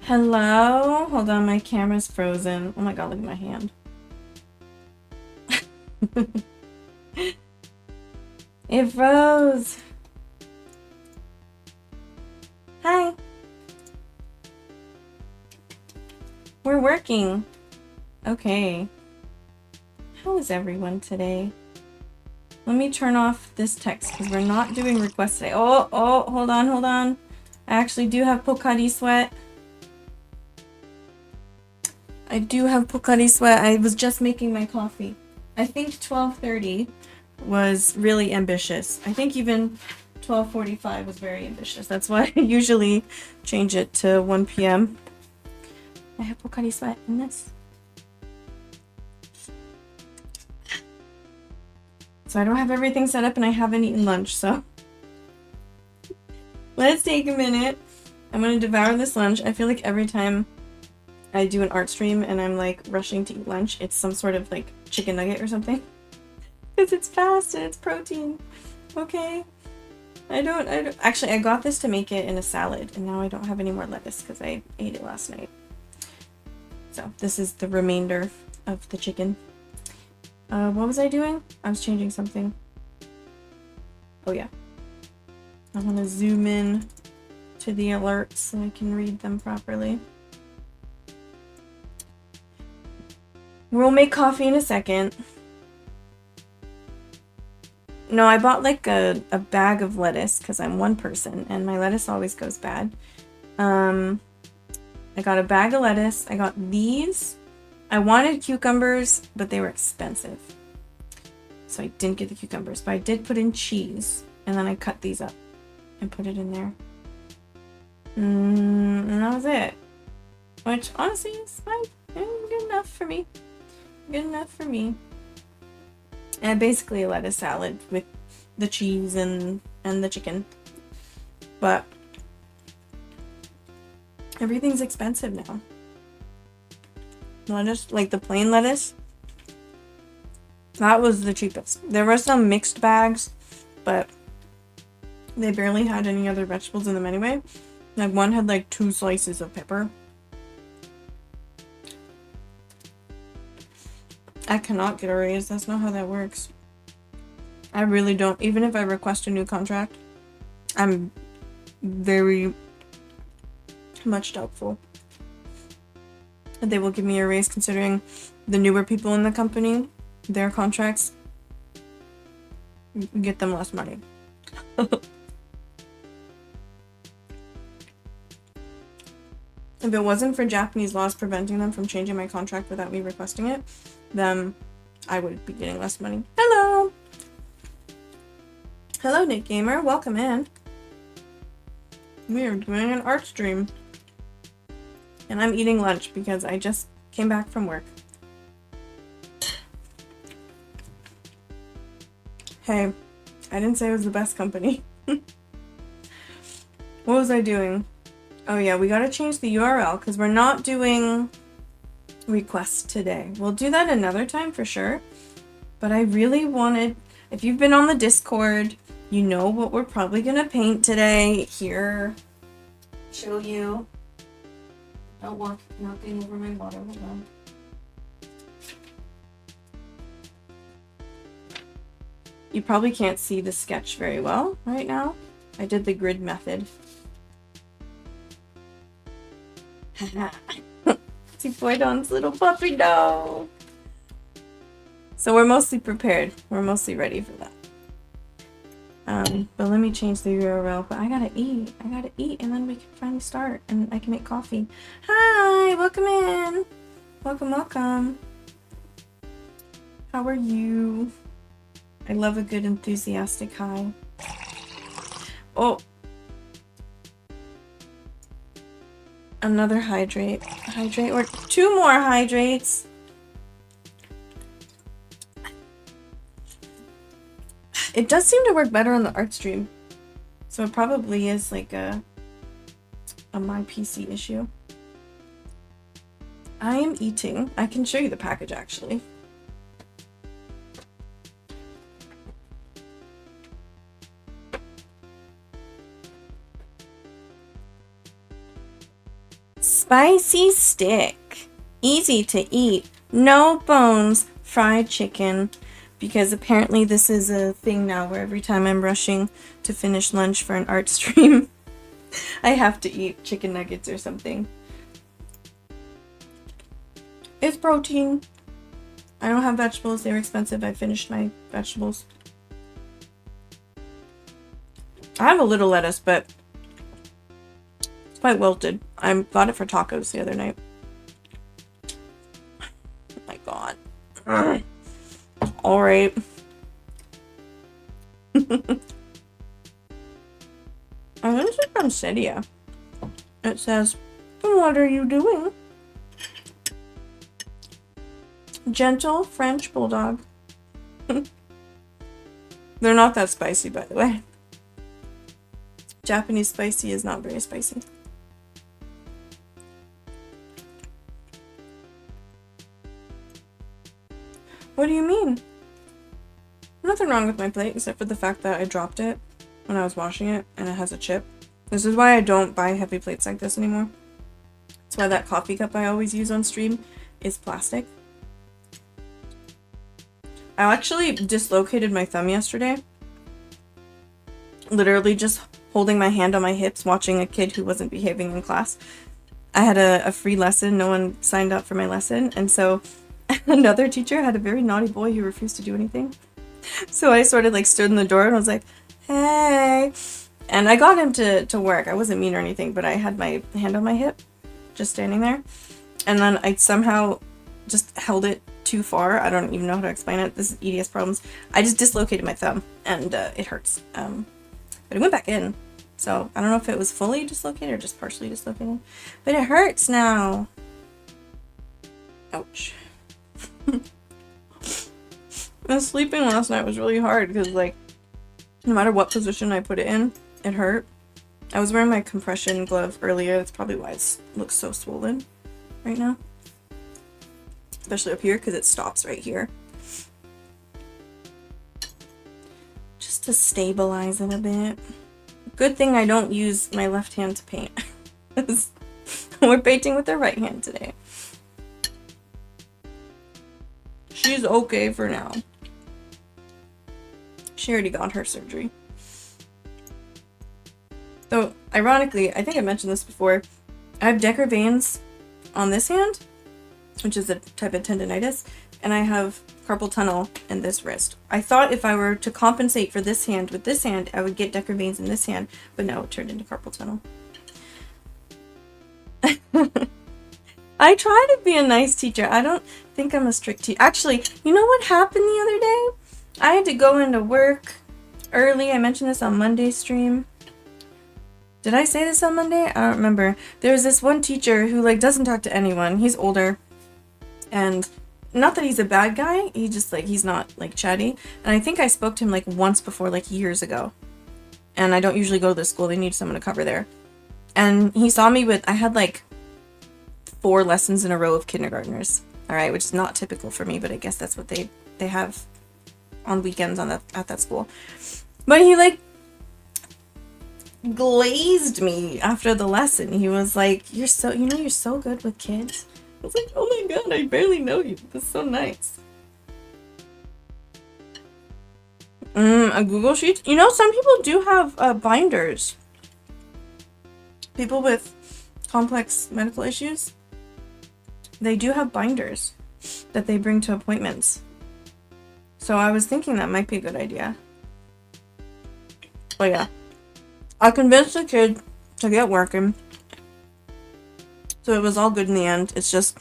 Hello? Hold on, my camera's frozen. Oh my god, look at my hand. It froze. Hi. We're working. Okay. How is everyone today? Let me turn off this text because we're not doing requests today. Oh, hold on. I actually do have Pocari Sweat. I do have Pocari Sweat. I was just making my coffee. I think 12:30 was really ambitious. I think even 12:45 was very ambitious. That's why I usually change it to 1 p.m. I have Pocari Sweat in this. So I don't have everything set up and I haven't eaten lunch, so let's take a minute. I'm gonna devour this lunch. I feel like every time I do an art stream and I'm like rushing to eat lunch, it's some sort of like chicken nugget or something. Because it's fast and it's protein. Okay. I don't actually I got this to make it in a salad and now I don't have any more lettuce because I ate it last night. So this is the remainder of the chicken. What was I doing? I was changing something. Oh yeah. I want to zoom in to the alerts so I can read them properly. We'll make coffee in a second. No, I bought like a bag of lettuce because I'm one person and my lettuce always goes bad. I got a bag of lettuce. I got these. I wanted cucumbers, but they were expensive. So I didn't get the cucumbers, but I did put in cheese. And then I cut these up and put it in there. And that was it. Which honestly is fine. Good enough for me. Good enough for me. And basically a lettuce salad with the cheese and the chicken. But everything's expensive now. Lettuce, like the plain lettuce, that was the cheapest. There were some mixed bags, but they barely had any other vegetables in them anyway. Like one had like 2 slices of pepper. I cannot get a raise. That's not how that works. I really don't. Even if I request a new contract, I'm very much doubtful that they will give me a raise, considering the newer people in the company, their contracts get them less money. If it wasn't for Japanese laws preventing them from changing my contract without me requesting it, then I would be getting less money. Hello! Hello, Nick Gamer. Welcome in. We are doing an art stream. And I'm eating lunch because I just came back from work. Hey, I didn't say it was the best company. What was I doing? Oh yeah, we gotta change the URL because we're not doing requests today. We'll do that another time for sure. But I really wanted, if you've been on the Discord, you know what we're probably gonna paint today. Here, show you. Oh, walk, knocking over my water. Hold on. You probably can't see the sketch very well right now. I did the grid method. See Boydon's little puppy dog. So we're mostly prepared. We're mostly ready for that. But let me change the URL. But I gotta eat. And then we can finally start. And I can make coffee. Hi! Welcome in! Welcome. How are you? I love a good enthusiastic hi. Oh! Another hydrate. Hydrate, or 2 more hydrates! It does seem to work better on the art stream. So it probably is like a my PC issue. I am eating. I can show you the package actually. Spicy stick. Easy to eat. No bones. Fried chicken. Because apparently this is a thing now where every time I'm rushing to finish lunch for an art stream, I have to eat chicken nuggets or something. It's protein. I don't have vegetables. They were expensive. I finished my vegetables. I have a little lettuce, but it's quite wilted. I got it for tacos the other night. Oh my god. Alright. I think this is from Cydia. It says, "What are you doing?" Gentle French Bulldog. They're not that spicy, by the way. Japanese spicy is not very spicy. What do you mean? Nothing wrong with my plate except for the fact that I dropped it when I was washing it and it has a chip. This is why I don't buy heavy plates like this anymore. That's why that coffee cup I always use on stream is plastic. I actually dislocated my thumb yesterday. Literally just holding my hand on my hips watching a kid who wasn't behaving in class. I had a free lesson. No one signed up for my lesson. And so another teacher had a very naughty boy who refused to do anything. So I sort of like stood in the door and I was like, "Hey." And I got him to work. I wasn't mean or anything, but I had my hand on my hip, just standing there. And then I somehow just held it too far. I don't even know how to explain it. This is EDS problems. I just dislocated my thumb and it hurts. But it went back in. So I don't know if it was fully dislocated or just partially dislocated. But it hurts now. Ouch. And sleeping last night was really hard because, like, no matter what position I put it in, it hurt. I was wearing my compression glove earlier. That's probably why it looks so swollen right now. Especially up here because it stops right here. Just to stabilize it a bit. Good thing I don't use my left hand to paint. We're painting with the right hand today. She's okay for now. She already got her surgery. So, ironically, I think I mentioned this before, I have Decker veins on this hand, which is a type of tendonitis, and I have carpal tunnel in this wrist. I thought if I were to compensate for this hand with this hand, I would get Decker veins in this hand, but no, it turned into carpal tunnel. I try to be a nice teacher. I don't think I'm a strict teacher. Actually, you know what happened the other day? I had to go into work early. I mentioned this on Monday's stream. Did I say this on Monday? I don't remember. There's this one teacher who, like, doesn't talk to anyone. He's older. And not that he's a bad guy. He just, like, he's not, like, chatty. And I think I spoke to him, like, once before, like, years ago. And I don't usually go to this school. They need someone to cover there. And he saw me with, I had, like, 4 lessons in a row of kindergartners. Alright, which is not typical for me, but I guess that's what they have on weekends on at that school. But he, like, glazed me after the lesson. He was like, you're so good with kids. I was like, oh my god, I barely know you. That's so nice. A Google Sheet? You know, some people do have binders. People with complex medical issues, they do have binders that they bring to appointments. So I was thinking that might be a good idea. But yeah. I convinced the kid to get working. So it was all good in the end. It's just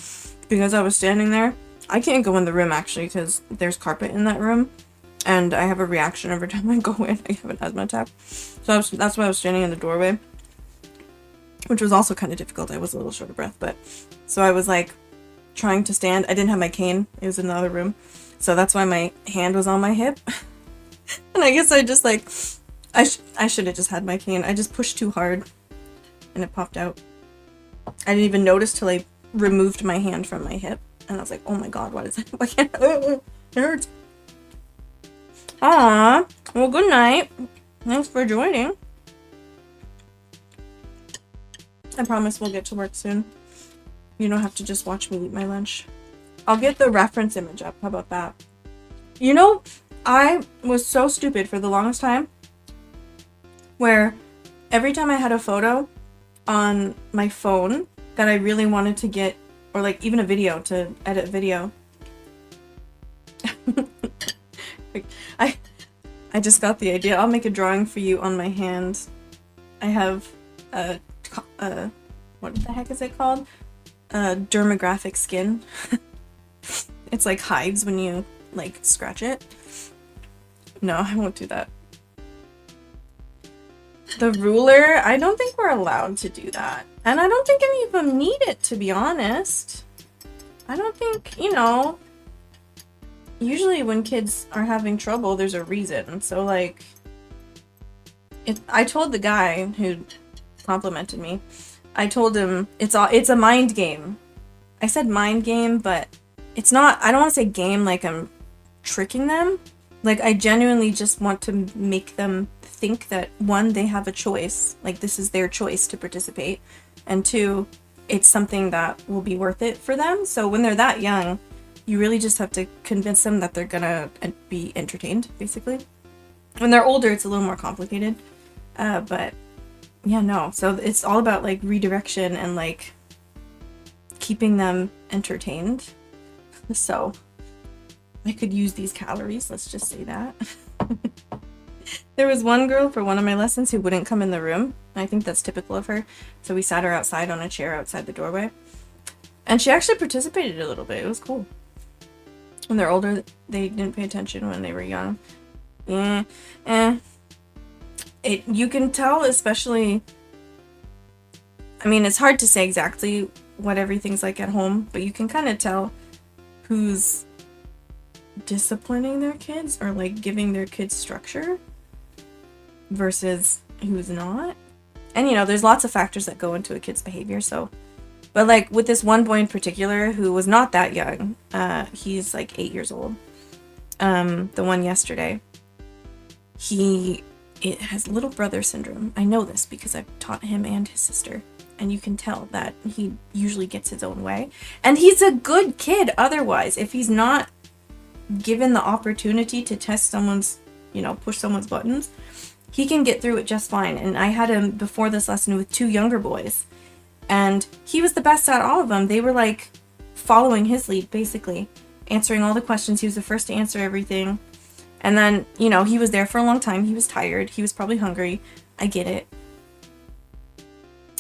because I was standing there. I can't go in the room actually because there's carpet in that room. And I have a reaction every time I go in. I have an asthma attack. So that's why I was standing in the doorway. Which was also kind of difficult. I was a little short of breath. But so I was like trying to stand. I didn't have my cane. It was in the other room. So that's why my hand was on my hip. And I guess I just like... I should have just had my cane. I just pushed too hard. And it popped out. I didn't even notice till I removed my hand from my hip. And I was like, oh my god, what is that? Why can't it hurts. Aww. Well, good night. Thanks for joining. I promise we'll get to work soon. You don't have to just watch me eat my lunch. I'll get the reference image up. How about that? You know, I was so stupid for the longest time where every time I had a photo on my phone that I really wanted to get, or like even a video to edit video. I I just got the idea. I'll make a drawing for you on my hand. I have a what the heck is it called? Dermographic skin. It's like hides when you like scratch it. No, I won't do that. The ruler, I don't think we're allowed to do that. And I don't think any of them need it, to be honest. I don't think, you know, usually when kids are having trouble, there's a reason. So, like, I told the guy who complimented me, I told him it's a mind game. I said mind game, but it's not, I don't want to say game like I'm tricking them. Like, I genuinely just want to make them think that, one, they have a choice. Like, this is their choice to participate. And two, it's something that will be worth it for them. So when they're that young, you really just have to convince them that they're gonna be entertained, basically. When they're older, it's a little more complicated. But, yeah, no. So it's all about, like, redirection and, like, keeping them entertained. So I could use these calories, let's just say that. There was one girl for one of my lessons who wouldn't come in the room. I think that's typical of her. So we sat her outside on a chair outside the doorway. And she actually participated a little bit. It was cool. When they're older, they didn't pay attention when they were young. You can tell, especially, I mean, it's hard to say exactly what everything's like at home, but you can kind of tell who's disciplining their kids or like giving their kids structure versus who's not. And you know, there's lots of factors that go into a kid's behavior. So, but like with this one boy in particular who was not that young, he's like 8 years old. The one yesterday, it has little brother syndrome. I know this because I've taught him and his sister. And you can tell that he usually gets his own way. And he's a good kid otherwise. If he's not given the opportunity to test someone's, you know, push someone's buttons, he can get through it just fine. And I had him before this lesson with 2 younger boys. And he was the best at all of them. They were like following his lead, basically. Answering all the questions. He was the first to answer everything. And then, you know, he was there for a long time. He was tired. He was probably hungry. I get it.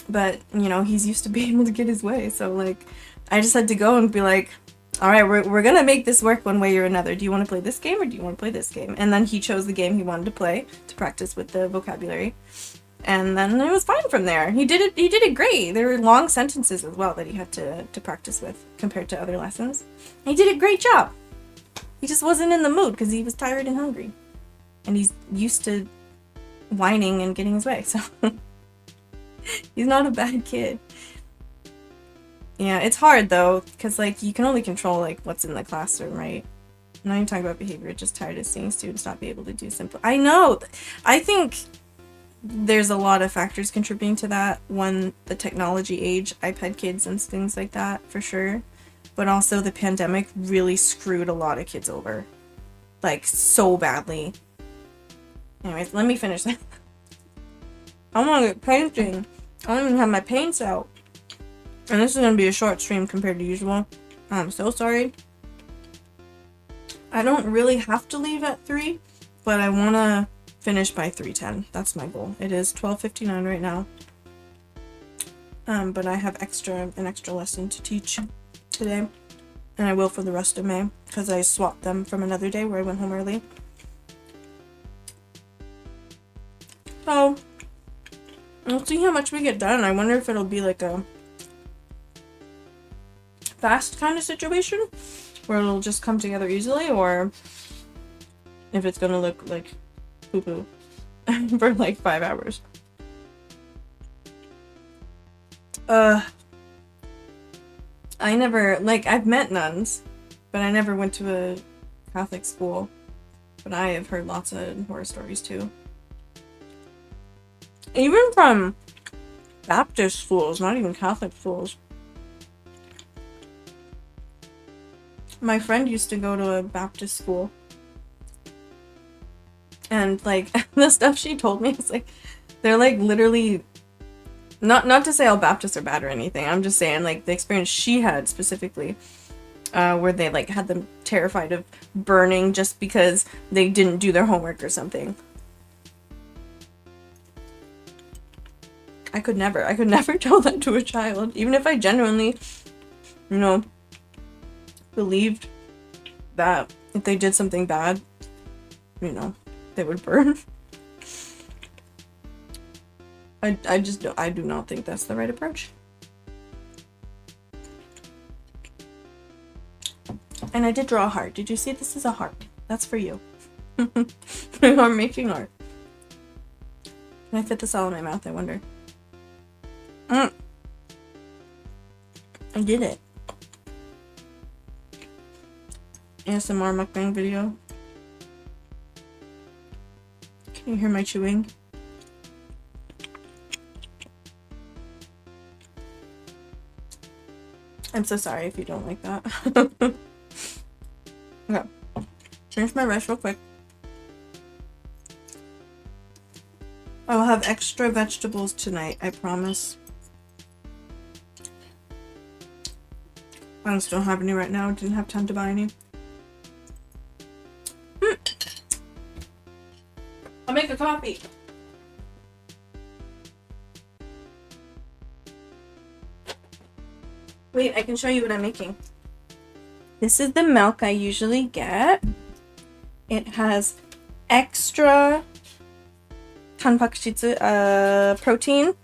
But, you know, he's used to being able to get his way. So, like, I just had to go and be like, all right, we're going to make this work one way or another. Do you want to play this game or do you want to play this game? And then he chose the game he wanted to play to practice with the vocabulary. And then it was fine from there. He did it great. There were long sentences as well that he had to practice with compared to other lessons. And he did a great job. He just wasn't in the mood because he was tired and hungry. And he's used to whining and getting his way, so... He's not a bad kid. Yeah, it's hard though, because like you can only control like what's in the classroom, right? I'm not even talking about behavior, just tired of seeing students not be able to do simple. I know. I think there's a lot of factors contributing to that. One, the technology age, iPad kids and things like that, for sure. But also the pandemic really screwed a lot of kids over. Like, so badly. Anyways, let me finish that. I want to get painting. I don't even have my paints out. And this is going to be a short stream compared to usual. I'm so sorry. I don't really have to leave at 3, but I want to finish by 3:10. That's my goal. It is 12:59 right now. But I have an extra lesson to teach today. And I will for the rest of May, because I swapped them from another day where I went home early. So... we'll see how much we get done. I wonder if it'll be like a fast kind of situation where it'll just come together easily, or if it's gonna look like poo-poo for like 5 hours. I never, like, I've met nuns, but I never went to a Catholic school. But I have heard lots of horror stories too. Even from Baptist schools, not even Catholic schools. My friend used to go to a Baptist school, and like the stuff she told me is like they're like literally not to say all Baptists are bad or anything. I'm just saying like the experience she had specifically, where they like had them terrified of burning just because they didn't do their homework or something. I could never tell that to a child, even if I genuinely, you know, believed that if they did something bad, you know, they would burn. I just don't, I do not think that's the right approach. And I did draw a heart. Did you see this is a heart? That's for you. I'm making art. Can I fit this all in my mouth, I wonder? I did it. ASMR mukbang video. Can you hear my chewing? I'm so sorry if you don't like that. Okay. Finish my rice real quick. I will have extra vegetables tonight, I promise. I just don't have any right now. Didn't have time to buy any. I'll make a coffee. Wait, I can show you what I'm making. This is the milk I usually get. It has extra tanpakshitsu protein.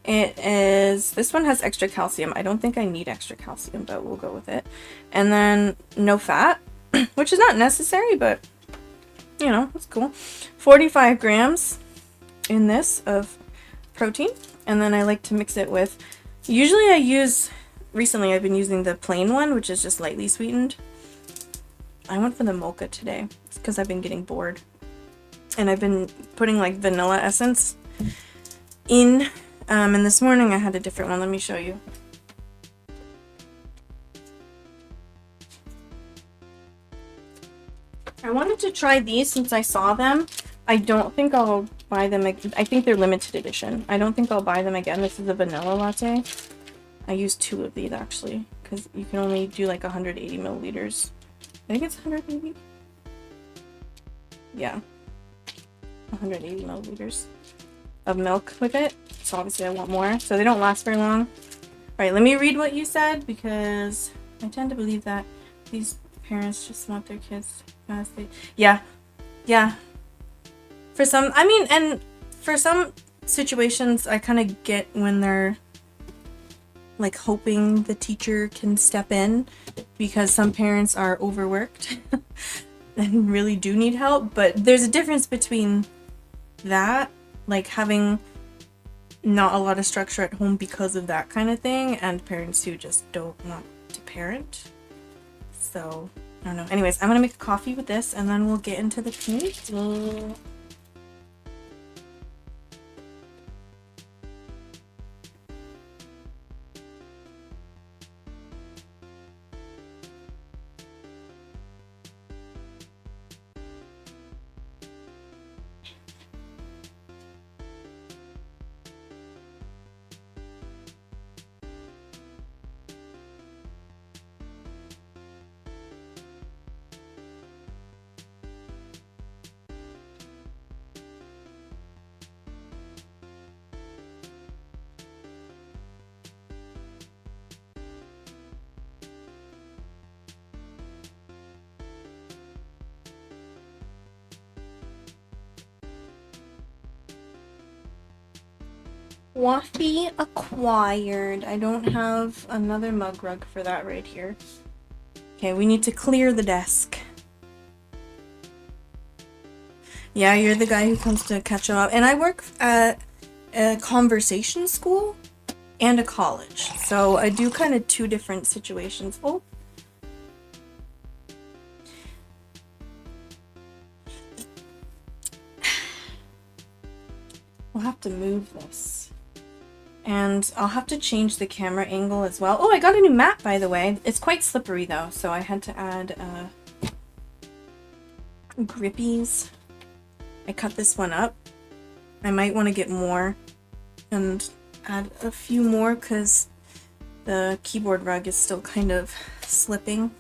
This one has extra calcium. I don't think I need extra calcium, but we'll go with it. And then no fat, which is not necessary, but you know, it's cool. 45 grams in this of protein. And then I like to mix it with, usually recently I've been using the plain one, which is just lightly sweetened. I went for the mocha today because I've been getting bored. And I've been putting like vanilla essence in. And this morning I had a different one. Let me show you. I wanted to try these since I saw them. I don't think I'll buy them. I think they're limited edition. I don't think I'll buy them again. This is a vanilla latte. I used 2 of these actually because you can only do like 180 milliliters. I think it's 180. Yeah. 180 milliliters of milk with it. So obviously I want more. So they don't last very long. All right, let me read what you said because I tend to believe that these parents just want their kids fast. Yeah. For some, I mean, and for some situations, I kind of get when they're like hoping the teacher can step in because some parents are overworked and really do need help. But there's a difference between that, like having not a lot of structure at home because of that kind of thing, and parents who just don't want to parent. So, I don't know. Anyways, I'm gonna make a coffee with this and then we'll get into the painting. Waffy acquired. I don't have another mug rug for that right here. Okay, we need to clear the desk. Yeah, you're the guy who comes to catch up. And I work at a conversation school and a college. So I do kind of 2 different situations. Oh. We'll have to move this. And I'll have to change the camera angle as well. Oh, I got a new mat, by the way. It's quite slippery, though, so I had to add grippies. I cut this one up. I might want to get more and add a few more because the keyboard rug is still kind of slipping.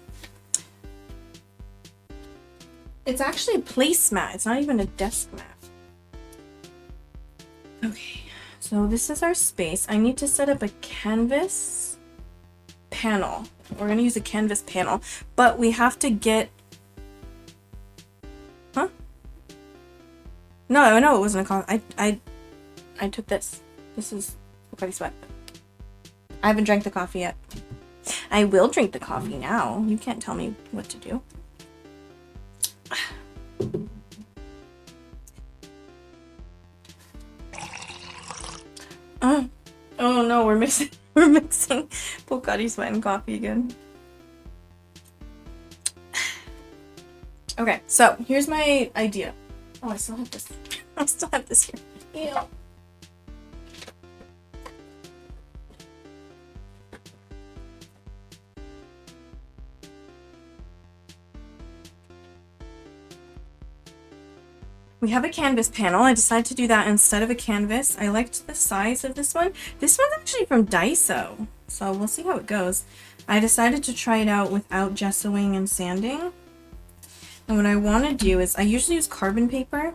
It's actually a placemat. It's not even a desk mat. Okay, so this is our space. I need to set up a canvas panel. We're gonna use a canvas panel, but we have to get... Huh? No, it wasn't a coffee. I took this. This is Pocari Sweat. I haven't drank the coffee yet. I will drink the coffee now. You can't tell me what to do. Oh no, we're mixing Pocari Sweat and coffee again. Okay, so here's my idea. Oh, I still have this. I still have this here. Ew. We have a canvas panel. I decided to do that instead of a canvas. I liked the size of this one. This one's actually from Daiso, so we'll see how it goes. I decided to try it out without gessoing and sanding. And what I want to do is, I usually use carbon paper,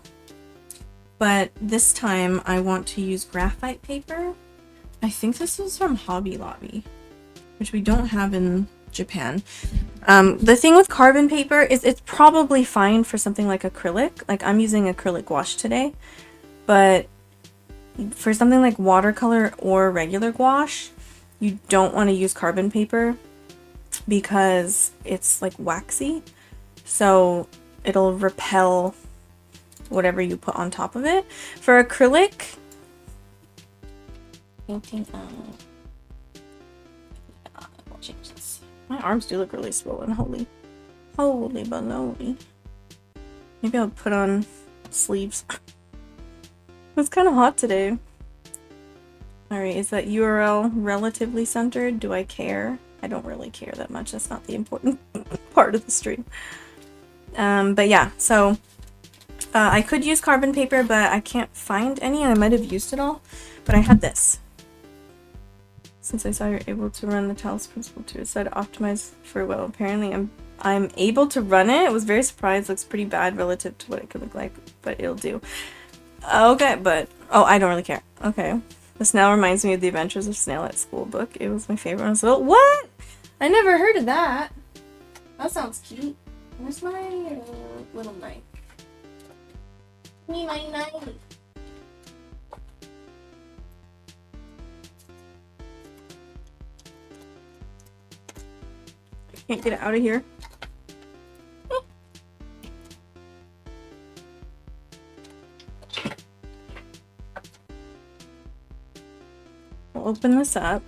but this time I want to use graphite paper. I think this is from Hobby Lobby, which we don't have in Japan. The thing with carbon paper is it's probably fine for something like acrylic. Like I'm using acrylic gouache today, but for something like watercolor or regular gouache, you don't want to use carbon paper because it's like waxy. So it'll repel whatever you put on top of it. For acrylic, painting I'll change this. My arms do look really swollen. Holy baloney. Maybe I'll put on sleeves. It's kind of hot today. Alright, is that URL relatively centered? Do I care? I don't really care that much. That's not the important part of the stream. But yeah, so I could use carbon paper, but I can't find any. I might have used it all, but I had this. Since I saw you're able to run the Talos principle too, I decided to optimize for well. Apparently I'm able to run it. I was very surprised. Looks pretty bad relative to what it could look like, but it'll do. Okay, but oh, I don't really care. Okay, this now reminds me of the Adventures of Snail at School book. It was my favorite one. So what? I never heard of that. That sounds cute. Where's my little knife? Give me my knife. I can't get it out of here. We'll open this up.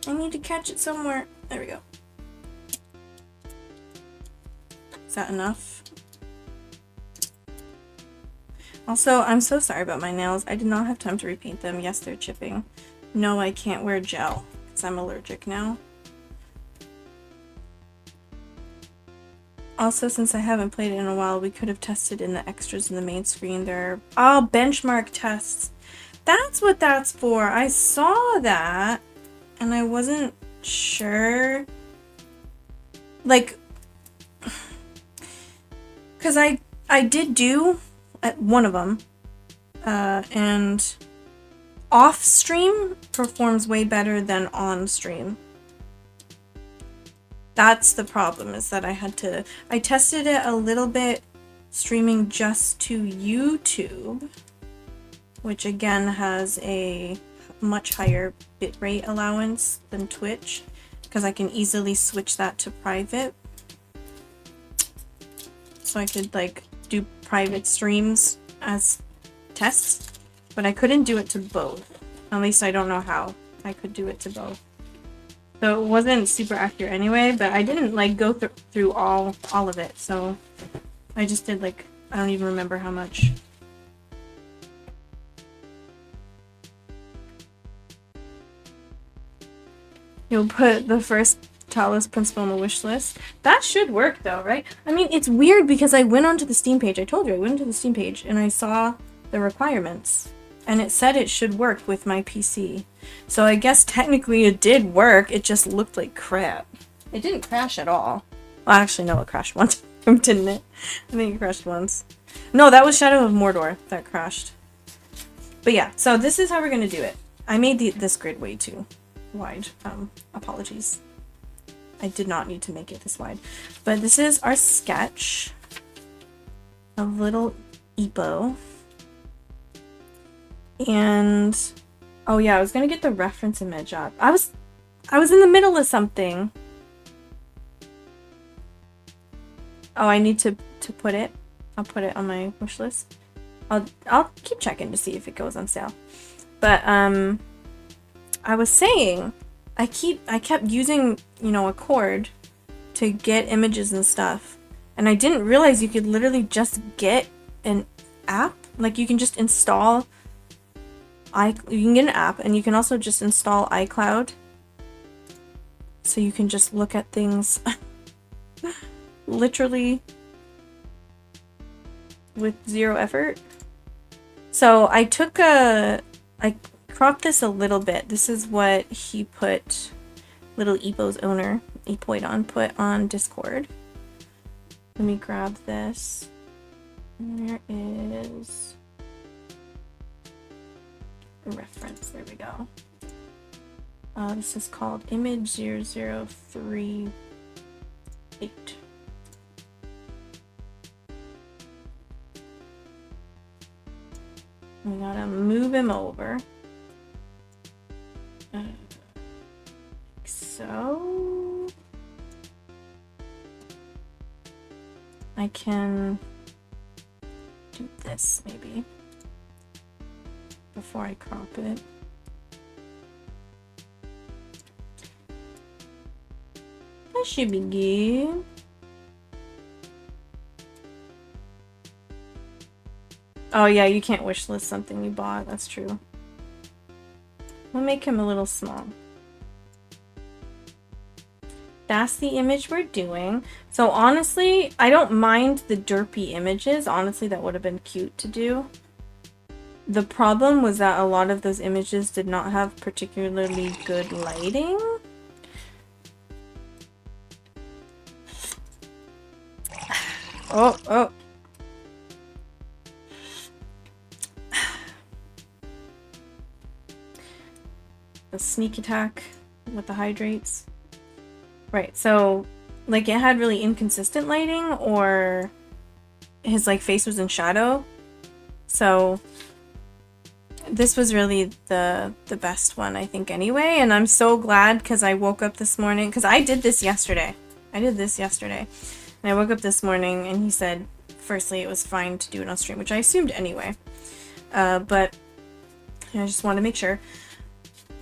I need to catch it somewhere. There we go. Is that enough? Also, I'm so sorry about my nails. I did not have time to repaint them. Yes, they're chipping. No, I can't wear gel because I'm allergic now. Also, since I haven't played it in a while, we could have tested in the extras in the main screen. There are benchmark tests. That's what that's for. I saw that and I wasn't sure. Like, because I did do one of them, and off stream performs way better than on stream. That's the problem, is that I tested it a little bit streaming just to YouTube, which again has a much higher bitrate allowance than Twitch, because I can easily switch that to private. So I could like do private streams as tests, but I couldn't do it to both. At least I don't know how I could do it to both. So it wasn't super accurate anyway, but I didn't like go through all of it. So I just did like, I don't even remember how much. You'll put the first Talos principle on the wish list. That should work though, right? I mean, it's weird because I went onto the Steam page. I told you I went onto the Steam page and I saw the requirements. And it said it should work with my PC. So I guess technically it did work. It just looked like crap. It didn't crash at all. Well, actually, no, it crashed once. Didn't it? I think it crashed once. No, that was Shadow of Mordor that crashed. But yeah, so this is how we're going to do it. I made this grid way too wide. Apologies. I did not need to make it this wide. But this is our sketch of little Epo. And oh yeah, I was gonna get the reference image up. I was in the middle of something. Oh, I need to put it. I'll put it on my wish list. I'll keep checking to see if it goes on sale. But I was saying I kept using, you know, a cord to get images and stuff. And I didn't realize you could literally just get an app. Like you can just install you can get an app, and you can also just install iCloud. So you can just look at things literally with zero effort. So I cropped this a little bit. This is what he put, little Epo's owner, Epoidon, put on Discord. Let me grab this. There is a reference. There we go. This is called Image 0038. We gotta move him over. Like so. I can do this maybe before I crop it. That should be good. Oh yeah, you can't wish list something you bought. That's true. We'll make him a little small. That's the image we're doing. So honestly, I don't mind the derpy images. Honestly, that would have been cute to do. The problem was that a lot of those images did not have particularly good lighting. Oh. The sneak attack with the hydrates. Right, so like it had really inconsistent lighting, or his like face was in shadow. So this was really the best one, I think, anyway. And I'm so glad because I woke up this morning, because I did this yesterday. And I woke up this morning and he said, firstly, it was fine to do it on stream, which I assumed anyway. But I just wanted to make sure.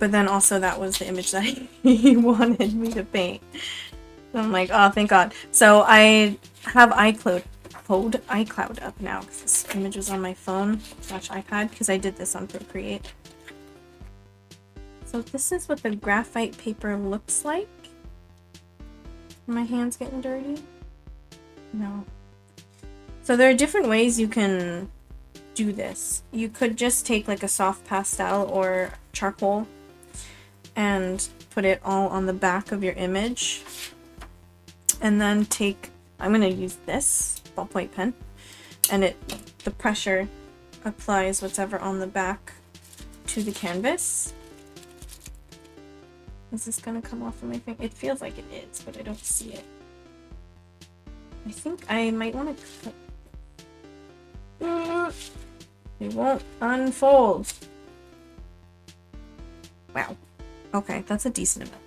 But then also that was the image that he wanted me to paint. So I'm like, oh, thank God. So I have iCloud up now because this image was on my phone / iPad because I did this on Procreate. So this is what the graphite paper looks like. Are my hands getting dirty? No. So there are different ways you can do this. You could just take like a soft pastel or charcoal and put it all on the back of your image. And then I'm gonna use this ballpoint pen, and the pressure applies whatever on the back to the canvas. Is this gonna come off of my finger? It feels like it is, but I don't see it. I think I might want to cut. It won't unfold. Wow. Okay, that's a decent amount.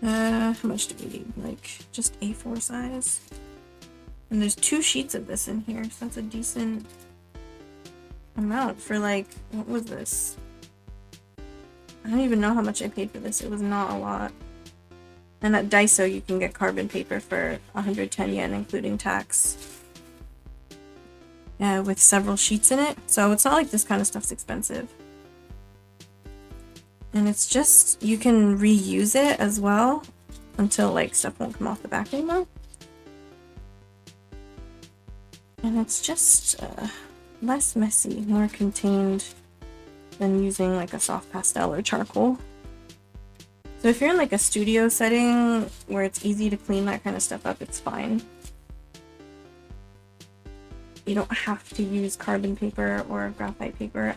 How much do we need? Like, just A4 size? And there's 2 sheets of this in here, so that's a decent amount for, like, what was this? I don't even know how much I paid for this. It was not a lot. And at Daiso, you can get carbon paper for 110 yen, including tax. with several sheets in it. So it's not like this kind of stuff's expensive. And it's just, you can reuse it as well until like stuff won't come off the back anymore. And it's just less messy, more contained than using like a soft pastel or charcoal. So if you're in like a studio setting where it's easy to clean that kind of stuff up, it's fine. You don't have to use carbon paper or graphite paper.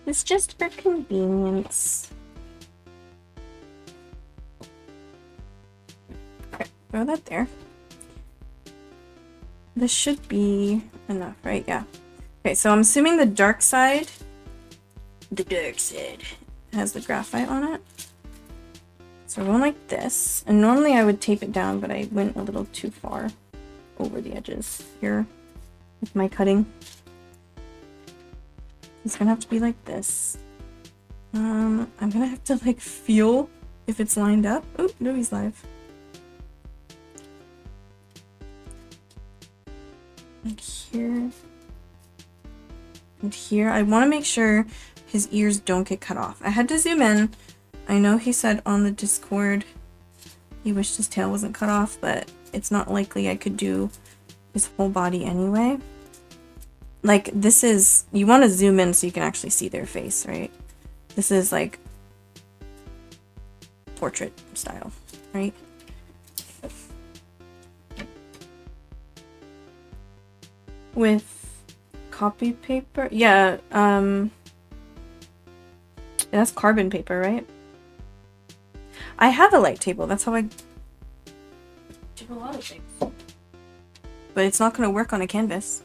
It's just for convenience. Okay, throw that there. This should be enough, right? Yeah. Okay, so I'm assuming the dark side has the graphite on it. So we're going like this. And normally I would tape it down, but I went a little too far over the edges here with my cutting. It's gonna have to be like this. I'm gonna have to like feel if it's lined up. Oh, Louie's live. Like here. And here. I want to make sure his ears don't get cut off. I had to zoom in. I know he said on the Discord he wished his tail wasn't cut off, but it's not likely I could do his whole body anyway. Like, this is, you want to zoom in so you can actually see their face, right? This is like portrait style, right? With copy paper? Yeah, that's carbon paper, right? I have a light table, that's how I do a lot of things. But it's not going to work on a canvas.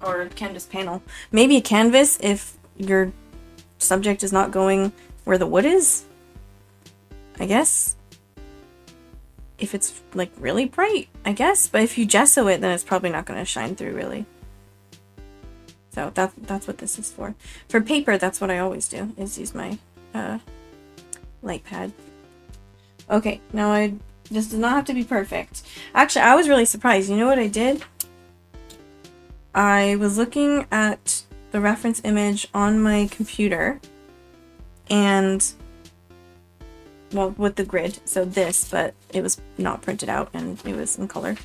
Or canvas panel. Maybe a canvas if your subject is not going where the wood is. I guess. If it's like really bright, I guess. But if you gesso it, then it's probably not going to shine through really. So that's what this is for. For paper, that's what I always do, is use my light pad. Okay, now this does not have to be perfect. Actually, I was really surprised. You know what I did? I was looking at the reference image on my computer and, well, with the grid, so this, but it was not printed out and it was in color.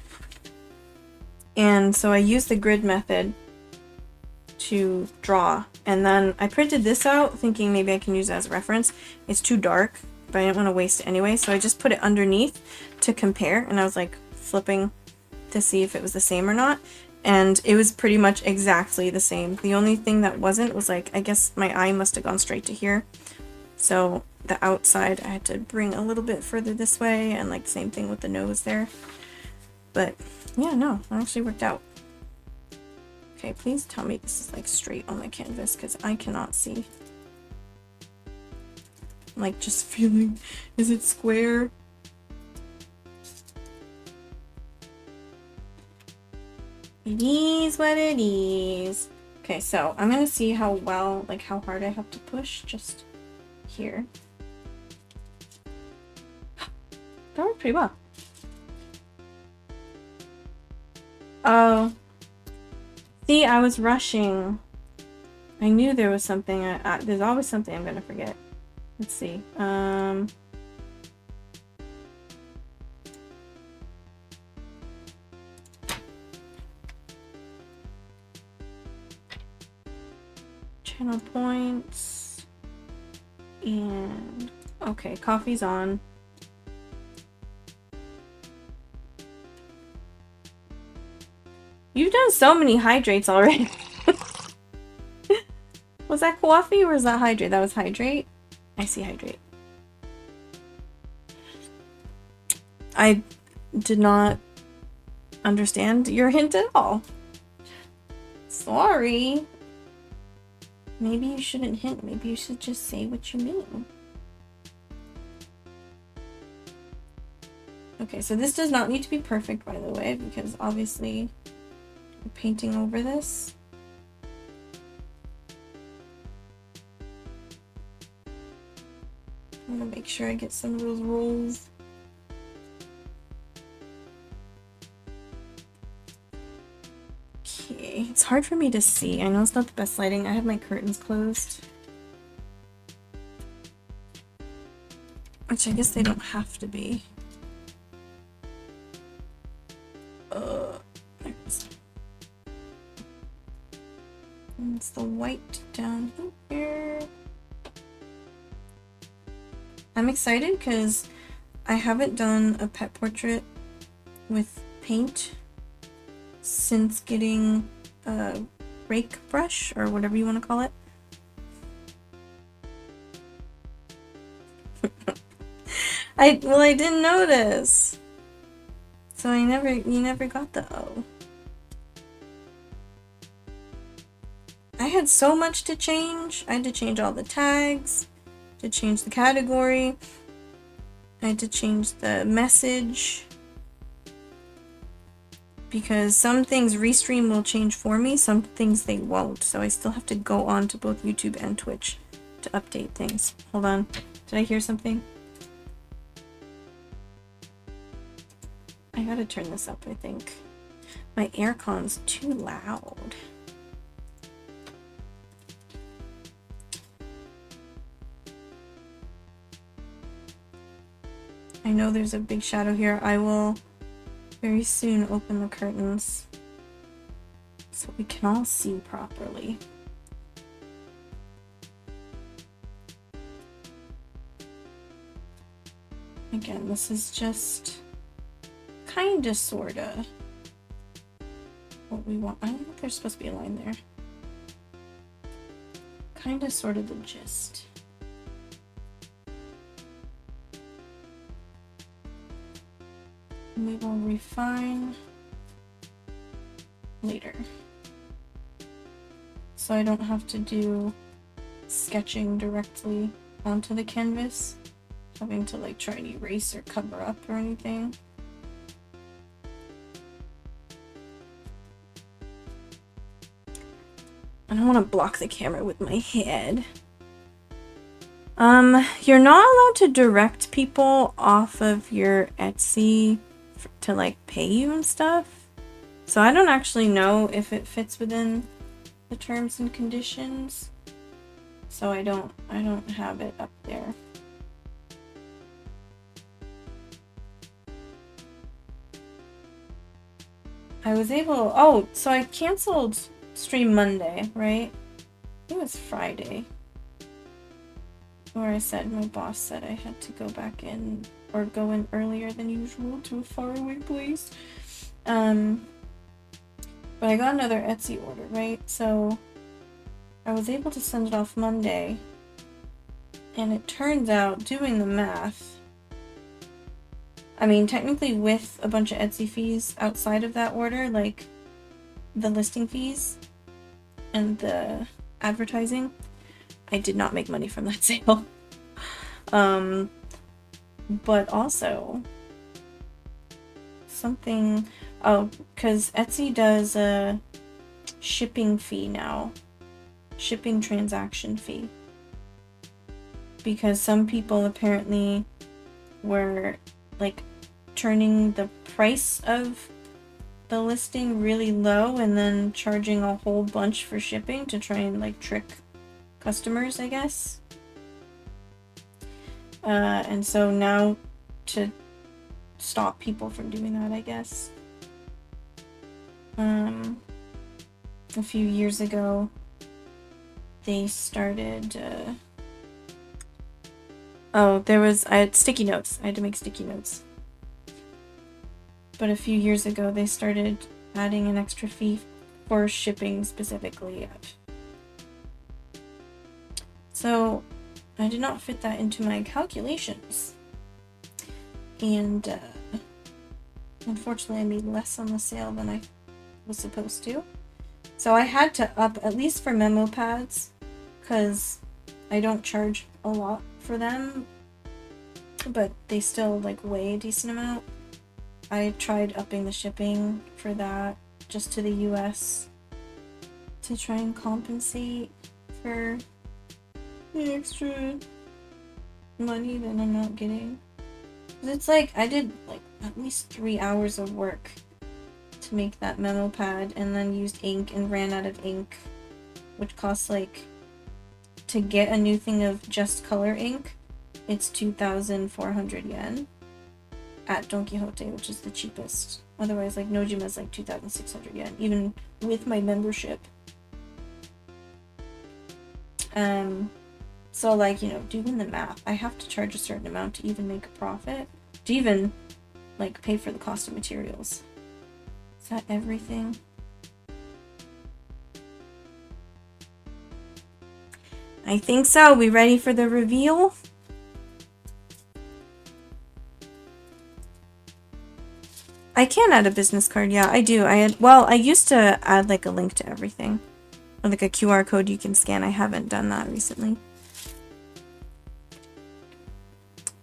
And so I used the grid method to draw, and then I printed this out thinking maybe I can use it as a reference. It's too dark, but I didn't want to waste it anyway, so I just put it underneath to compare, and I was like flipping to see if it was the same or not. And it was pretty much exactly the same. The only thing that wasn't was like, I guess my eye must have gone straight to here. So the outside I had to bring a little bit further this way, and like same thing with the nose there. But yeah, no, it actually worked out. Okay, please tell me this is like straight on my canvas because I cannot see. I'm like just feeling, is it square? It is what it is. Okay, so I'm gonna see how well, like how hard I have to push just here. That worked pretty well. Oh. See, I was rushing. I knew there was something. There's always something I'm gonna forget. Let's see. Channel points. And okay, coffee's on. You've done so many hydrates already. Was that coffee or was that hydrate? That was hydrate? I see hydrate. I did not understand your hint at all. Sorry. Maybe you shouldn't hint. Maybe you should just say what you mean. Okay, so this does not need to be perfect, by the way, because obviously I'm painting over this. I'm gonna make sure I get some of those rolls. Okay, it's hard for me to see. I know it's not the best lighting. I have my curtains closed. Which I guess they don't have to be. There's... It's the white down here. I'm excited because I haven't done a pet portrait with paint since getting a rake brush or whatever you want to call it. I didn't notice. So you never got the O. I had so much to change. I had to change all the tags, to change the category. I had to change the message. Because some things Restream will change for me, some things they won't. So I still have to go on to both YouTube and Twitch to update things. Hold on. Did I hear something? I gotta turn this up, I think. My aircon's too loud. I know there's a big shadow here. I will very soon open the curtains so we can all see properly. Again, this is just kinda sorta what we want. I don't think there's supposed to be a line there. Kinda sorta the gist. We will refine later. So I don't have to do sketching directly onto the canvas, having to like try and erase or cover up or anything. I don't want to block the camera with my head. You're not allowed to direct people off of your Etsy to like pay you and stuff. So I don't actually know if it fits within the terms and conditions. So I don't have it up there. I was able, oh, so I canceled stream Monday, right? It was Friday. Where I said, my boss said I had to go back in or go in earlier than usual to a faraway place. But I got another Etsy order, right? So I was able to send it off Monday. And it turns out, doing the math, I mean, technically with a bunch of Etsy fees outside of that order, like the listing fees and the advertising, I did not make money from that sale. But also something, oh, because Etsy does a shipping fee now, shipping transaction fee, because some people apparently were like turning the price of the listing really low and then charging a whole bunch for shipping to try and like trick customers, I guess. And so now, to stop people from doing that, I guess, a few years ago they started I had sticky notes. I had to make sticky notes. But a few years ago they started adding an extra fee for shipping specifically. So I did not fit that into my calculations. And unfortunately I made less on the sale than I was supposed to. So I had to up, at least for memo pads, because I don't charge a lot for them, but they still like weigh a decent amount. I tried upping the shipping for that just to the US to try and compensate for the extra money that I'm not getting. It's like I did like at least 3 hours of work to make that memo pad and then used ink and ran out of ink, which costs like, to get a new thing of just color ink, it's 2,400 yen at Don Quijote, which is the cheapest. Otherwise, like, Nojima is like 2,600 yen, even with my membership. So like, you know, doing the math, I have to charge a certain amount to even make a profit, to even like pay for the cost of materials. Is that everything? I think so. We ready for the reveal? I can add a business card. Yeah, I do. I used to add like a link to everything. Or like a QR code you can scan. I haven't done that recently.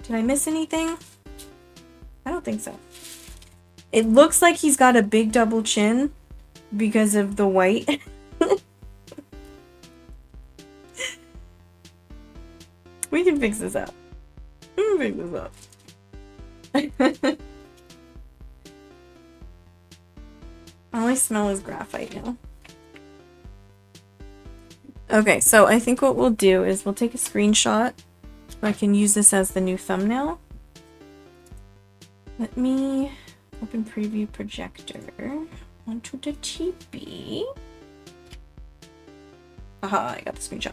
Did I miss anything? I don't think so. It looks like he's got a big double chin because of the white. We can fix this up. We can fix this up. All I smell is graphite now. Okay, so I think what we'll do is we'll take a screenshot. I can use this as the new thumbnail. Let me open preview projector onto the TV. Aha, I got the screenshot.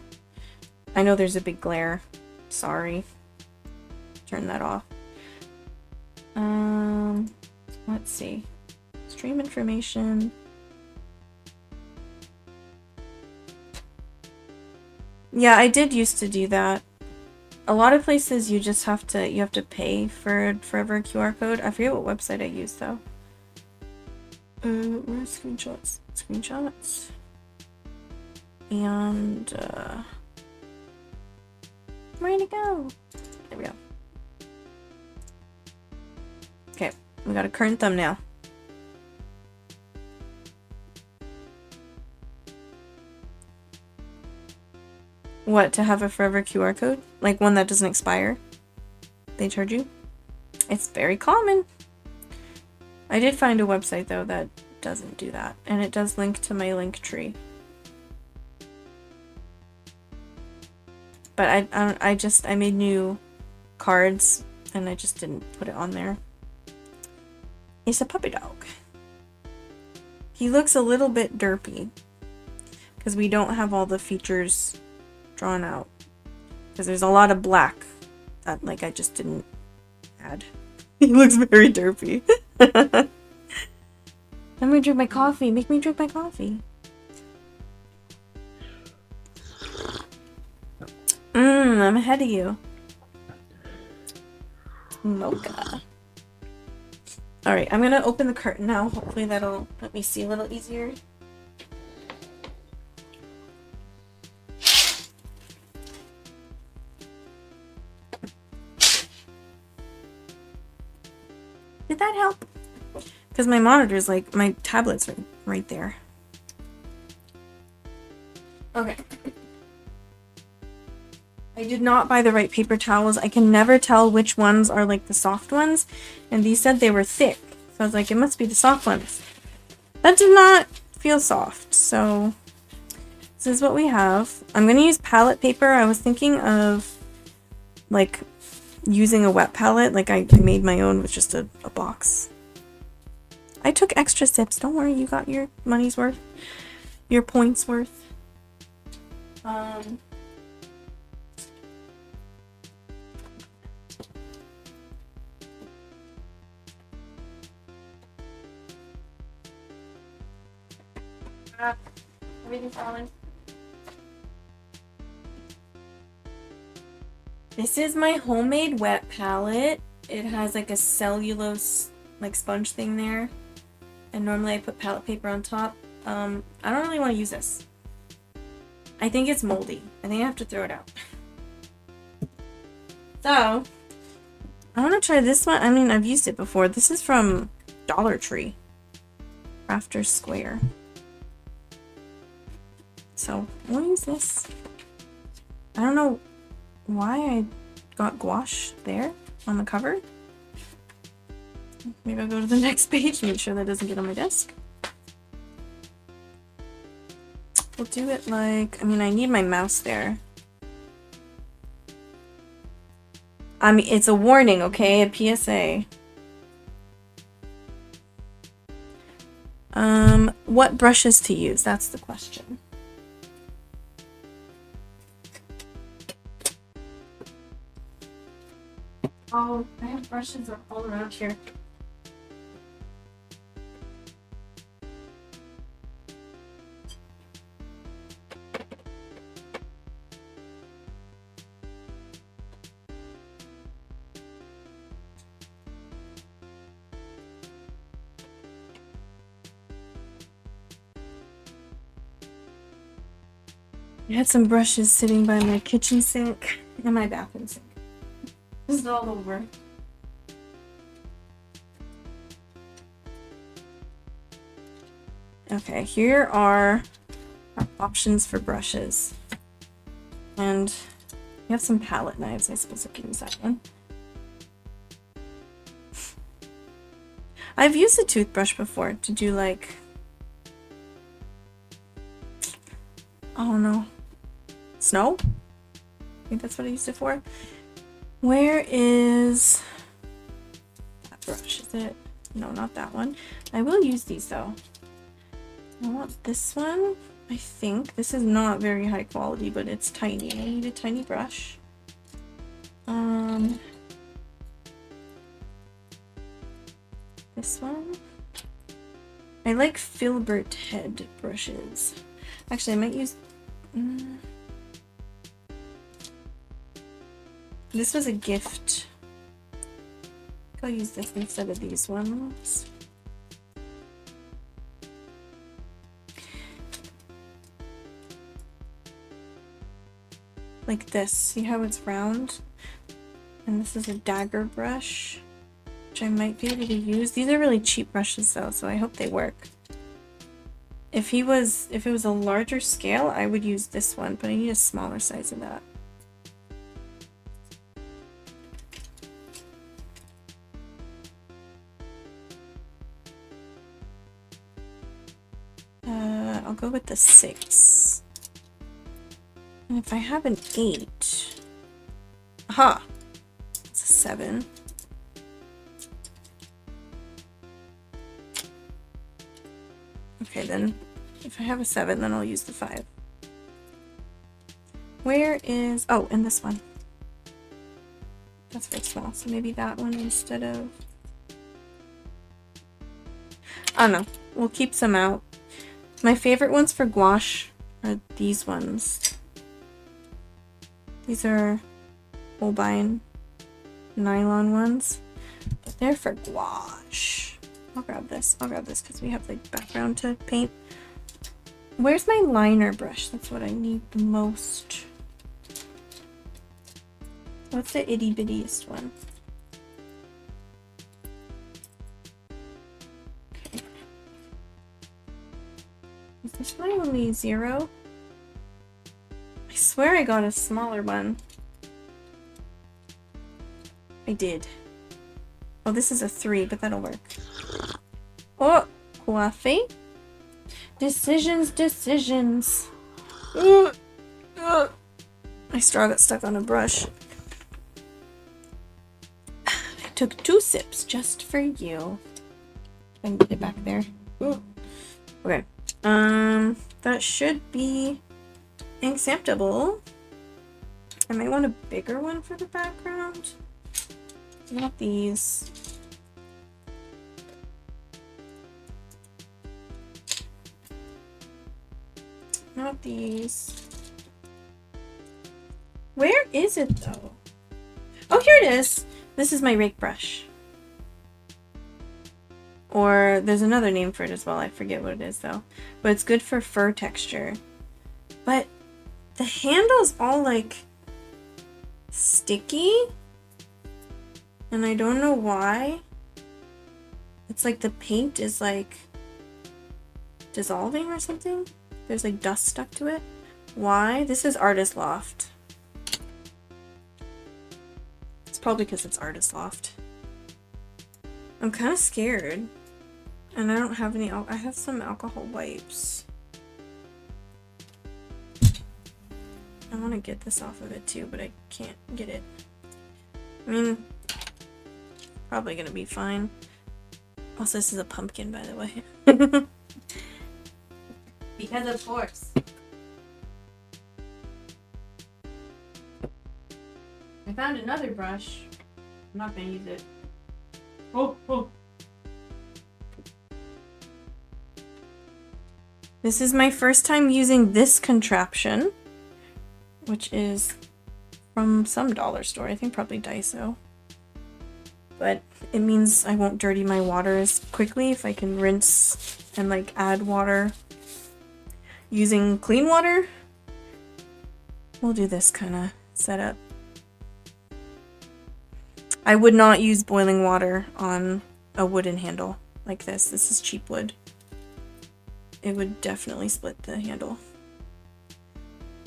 I know there's a big glare. Sorry. Turn that off. Let's see. Stream information. Yeah, I did used to do that. A lot of places you just have to pay for forever QR code. I forget what website I used though. Where's screenshots? Screenshots. And where'd it go? There we go. Okay, we got a current thumbnail. What, to have a forever QR code? Like one that doesn't expire? They charge you? It's very common. I did find a website though that doesn't do that, and it does link to my link tree. But I made new cards and I just didn't put it on there. It's a puppy dog. He looks a little bit derpy because we don't have all the features drawn out, because there's a lot of black that like I just didn't add. He looks very derpy. I'm gonna drink my coffee. Make me drink my coffee. I'm ahead of you. Mocha. Alright, I'm gonna open the curtain now. Hopefully that'll let me see a little easier. Did that help? Because my monitor's like, my tablet's right there. Okay. I did not buy the right paper towels. I can never tell which ones are like the soft ones. And these said they were thick. So I was like, it must be the soft ones. That did not feel soft. So this is what we have. I'm going to use palette paper. I was thinking of like using a wet palette. Like I made my own with just a box. I took extra sips. Don't worry. You got your money's worth. Your points worth. Everything's falling. This is my homemade wet palette. It has like a cellulose like sponge thing there. And normally I put palette paper on top. I don't really want to use this. I think it's moldy. I think I have to throw it out. So, I want to try this one. I mean, I've used it before. This is from Dollar Tree. Crafter's Square. So, we'll use this. I don't know why I got gouache there on the cover. Maybe I'll go to the next page, make sure that doesn't get on my desk. We'll do it like, I mean, I need my mouse there. I mean, it's a warning, okay? A PSA. What brushes to use? That's the question. Oh, I have brushes all around here. I had some brushes sitting by my kitchen sink and my bathroom sink. Just all over. Okay, here are our options for brushes. And we have some palette knives. I suppose I can use that one. I've used a toothbrush before to do like, I don't know, snow? I think that's what I used it for. Where is that brush? Is it? No, not that one. I will use these though. I want this one. I think this is not very high quality, but it's tiny. I need a tiny brush. This one. I like filbert head brushes. Actually, I might use. This was a gift. I'll use this instead of these ones. Like this. See how it's round? And this is a dagger brush, which I might be able to use. These are really cheap brushes though, so I hope they work. If it was a larger scale, I would use this one, but I need a smaller size of that. I'll go with the 6. And if I have an 8, aha, it's a 7. Okay, then if I have a 7, then I'll use the 5. Where is, oh, and this one. That's very small, so maybe that one instead of, I don't know, we'll keep some out. My favorite ones for gouache are these ones. These are Holbein nylon ones, but they're for gouache. I'll grab this because we have like background to paint. Where's my liner brush? That's what I need the most. What's the itty bittiest one? Okay. Is this one only 0? I swear I got a smaller one. I did. Oh, this is a 3, but that'll work. Oh, coffee. Decisions. My straw got stuck on a brush. I took 2 sips just for you. I can get it back there. Ooh. Okay. That should be acceptable. I might want a bigger one for the background. Not these. Not these. Where is it though? Oh, here it is. This is my rake brush. Or there's another name for it as well. I forget what it is though. But it's good for fur texture. But the handle's all like sticky. And I don't know why. It's like the paint is like dissolving or something. There's like dust stuck to it. Why? This is Artist Loft. It's probably because it's Artist Loft. I'm kind of scared. And I don't have any, I have some alcohol wipes. I want to get this off of it too, but I can't get it. I mean, probably gonna be fine. Also, this is a pumpkin, by the way. Because of course. I found another brush. I'm not gonna use it. Oh. This is my first time using this contraption, which is from some dollar store. I think probably Daiso. But it means I won't dirty my water as quickly if I can rinse and like add water using clean water. We'll do this kind of setup. I would not use boiling water on a wooden handle like this. This is cheap wood. It would definitely split the handle.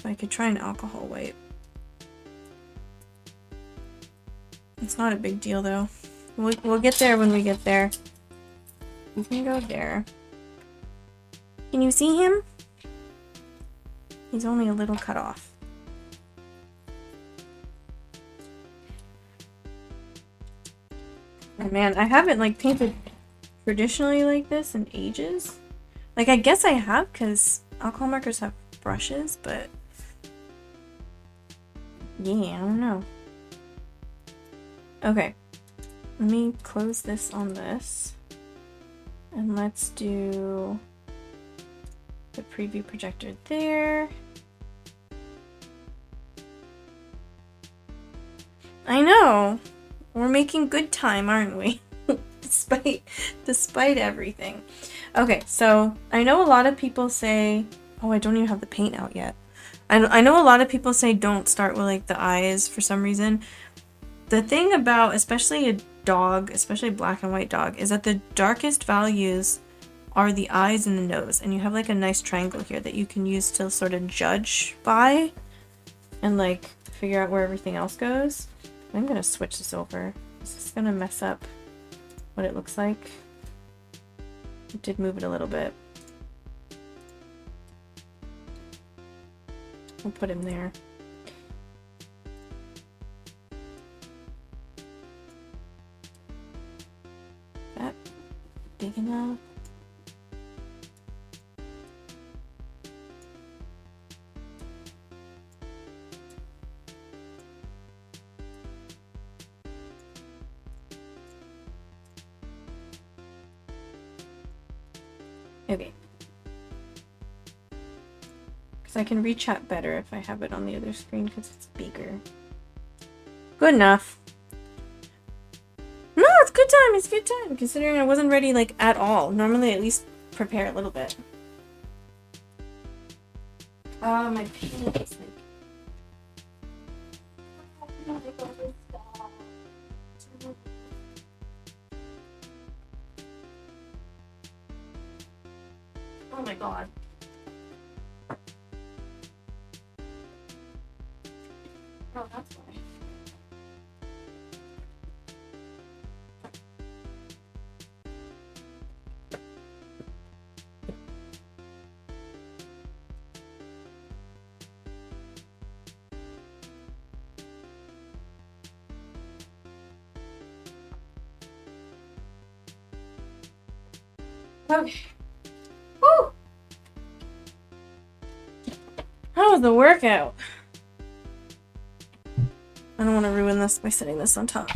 I could try an alcohol wipe. It's not a big deal though. We'll get there when we get there. You can go there. Can you see him? He's only a little cut off. Oh man, I haven't like painted traditionally like this in ages. Like I guess I have because alcohol markers have brushes, but yeah, I don't know. Okay, let me close this on this and let's do the preview projector there. I know, we're making good time, aren't we? despite everything. Okay, so I know a lot of people say, oh, I don't even have the paint out yet. I know a lot of people say don't start with like the eyes for some reason. The thing about especially a dog, especially a black and white dog, is that the darkest values are the eyes and the nose, and you have like a nice triangle here that you can use to sort of judge by and like figure out where everything else goes. I'm gonna switch this over. This is gonna mess up what it looks like. I did move it a little bit. We'll put him there. Is that big enough? Okay. Because I can reach out better if I have it on the other screen because it's bigger. Good enough. No, it's good time. It's good time. Considering I wasn't ready like at all. Normally I at least prepare a little bit. My paint is like... Oh my god. Oh, that's why. Okay. Woo! How was the workout? I don't want to ruin this by setting this on top.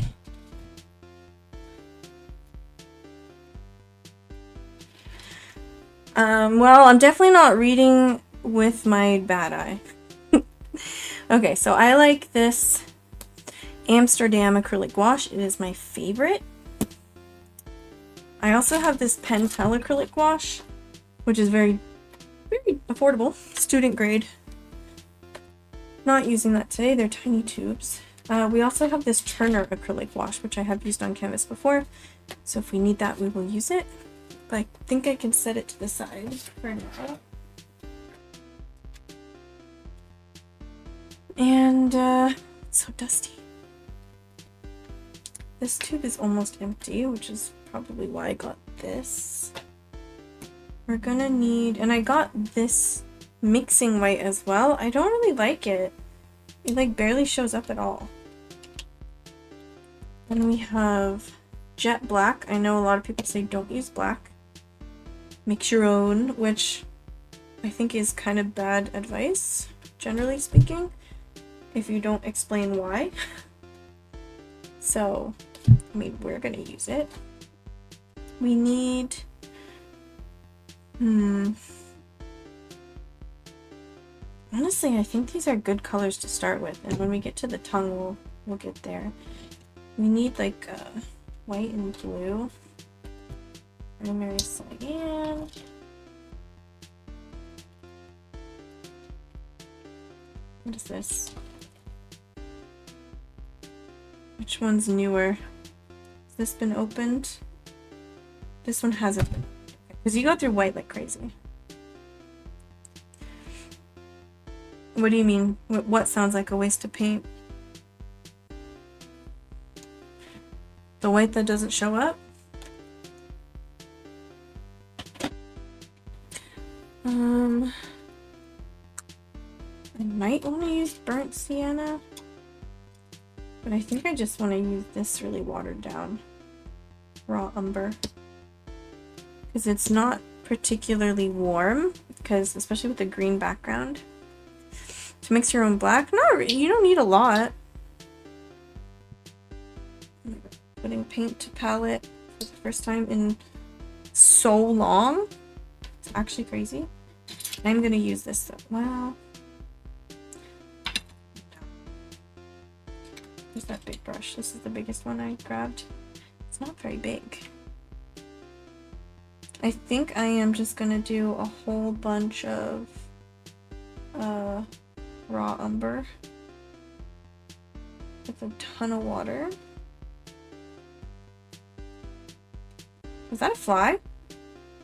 Well, I'm definitely not reading with my bad eye. Okay, so I like this Amsterdam acrylic gouache. It is my favorite. I also have this Pentel acrylic gouache, which is very affordable, student grade. Not using that today, they're tiny tubes. We also have this Turner acrylic gouache, which I have used on canvas before. So if we need that, we will use it. But I think I can set it to the side for now. And it's so dusty. This tube is almost empty, which is probably why I got this. We're gonna need, and I got this mixing white as well. I don't really like it. It like barely shows up at all. Then we have jet black. I know a lot of people say don't use black. Mix your own, which I think is kind of bad advice, generally speaking, if you don't explain why. So, I mean, we're gonna use it. We need... Honestly, I think these are good colors to start with, and when we get to the tongue, we'll get there. We need like white and blue. Primary cyan. What is this? Which one's newer? Has this been opened? This one hasn't been. Because you go through white like crazy. What do you mean? What sounds like a waste of paint? The white that doesn't show up? I might want to use burnt sienna, but I think I just want to use this really watered down raw umber, because it's not particularly warm, because especially with the green background. To mix your own black? No, you don't need a lot. Putting paint to palette for the first time in so long. It's actually crazy. I'm gonna use this though. Wow. Where's that big brush? This is the biggest one I grabbed. It's not very big. I think I am just gonna do a whole bunch of raw umber with a ton of water. Was that a fly?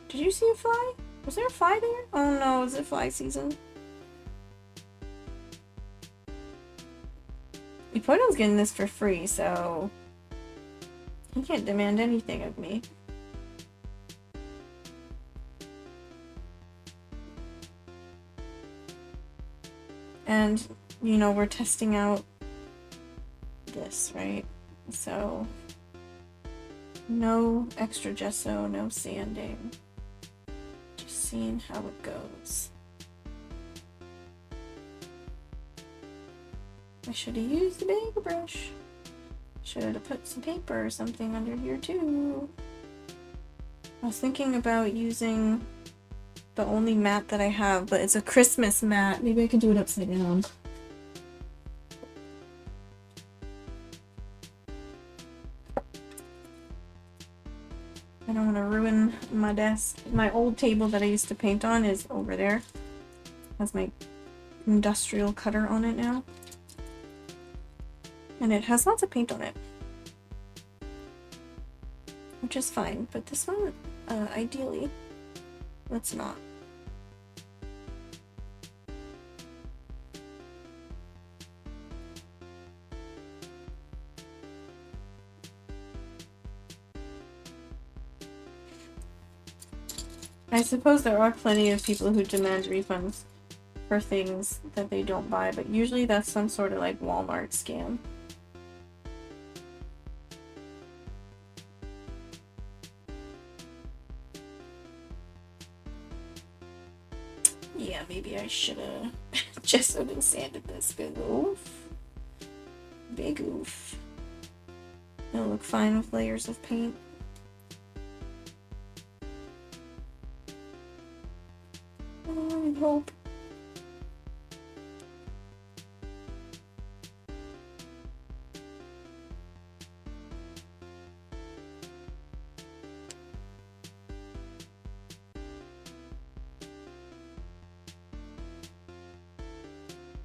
Did you see a fly? Was there a fly there? Oh no, is it fly season? Epoidon's getting this for free, so he can't demand anything of me. And, you know, we're testing out this, right? So, no extra gesso, no sanding. Just seeing how it goes. I should have used the big brush. Should have put some paper or something under here too. I was thinking about using the only mat that I have, but it's a Christmas mat. Maybe I can do it upside down. I don't want to ruin my desk. My old table that I used to paint on is over there. Has my industrial cutter on it now. And it has lots of paint on it. Which is fine, but this one, ideally, let's not. I suppose there are plenty of people who demand refunds for things that they don't buy, but usually that's some sort of like Walmart scam. Yeah, maybe I should have gessoed and sanded this. Big oof. Big oof. It'll look fine with layers of paint. Oh, I hope.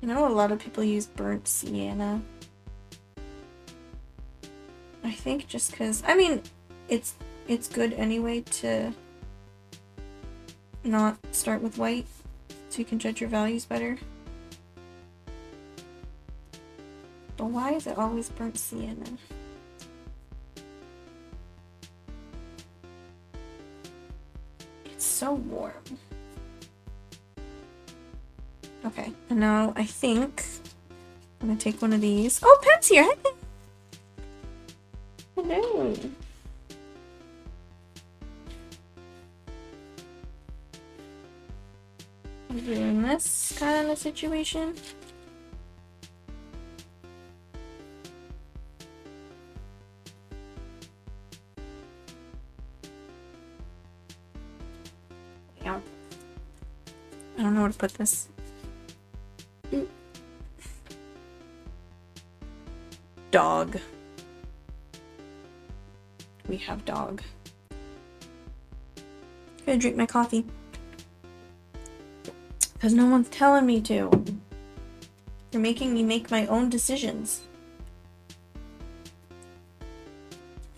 You know, a lot of people use burnt sienna. I think just because, I mean, it's good anyway to not start with white, so you can judge your values better. But why is it always burnt sienna? It's so warm. Okay, and now I think I'm gonna take one of these. Oh, Pep's here! Hello! I'm doing this kind of situation. Yeah. I don't know where to put this. Dog. We have dog. I'm gonna drink my coffee. Because no one's telling me to. You're making me make my own decisions.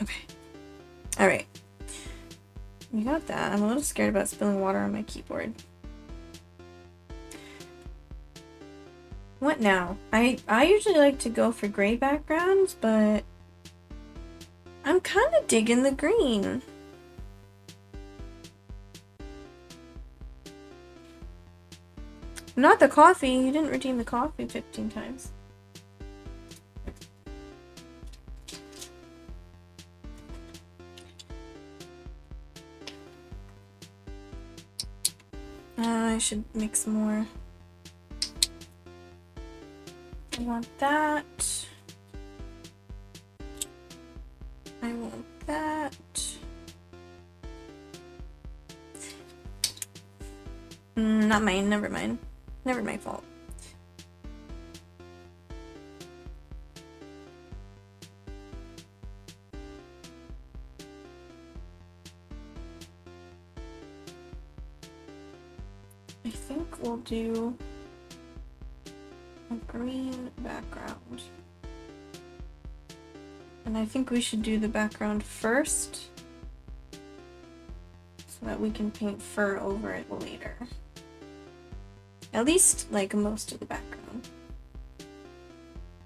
Okay. Alright. We got that. I'm a little scared about spilling water on my keyboard. What now? I usually like to go for gray backgrounds, but I'm kind of digging the green. Not the coffee. You didn't redeem the coffee 15 times. I should mix more. I want that. I want that. Not mine, never mind. Never my fault. I think we'll do a green background. And I think we should do the background first so that we can paint fur over it later. At least, like, most of the background.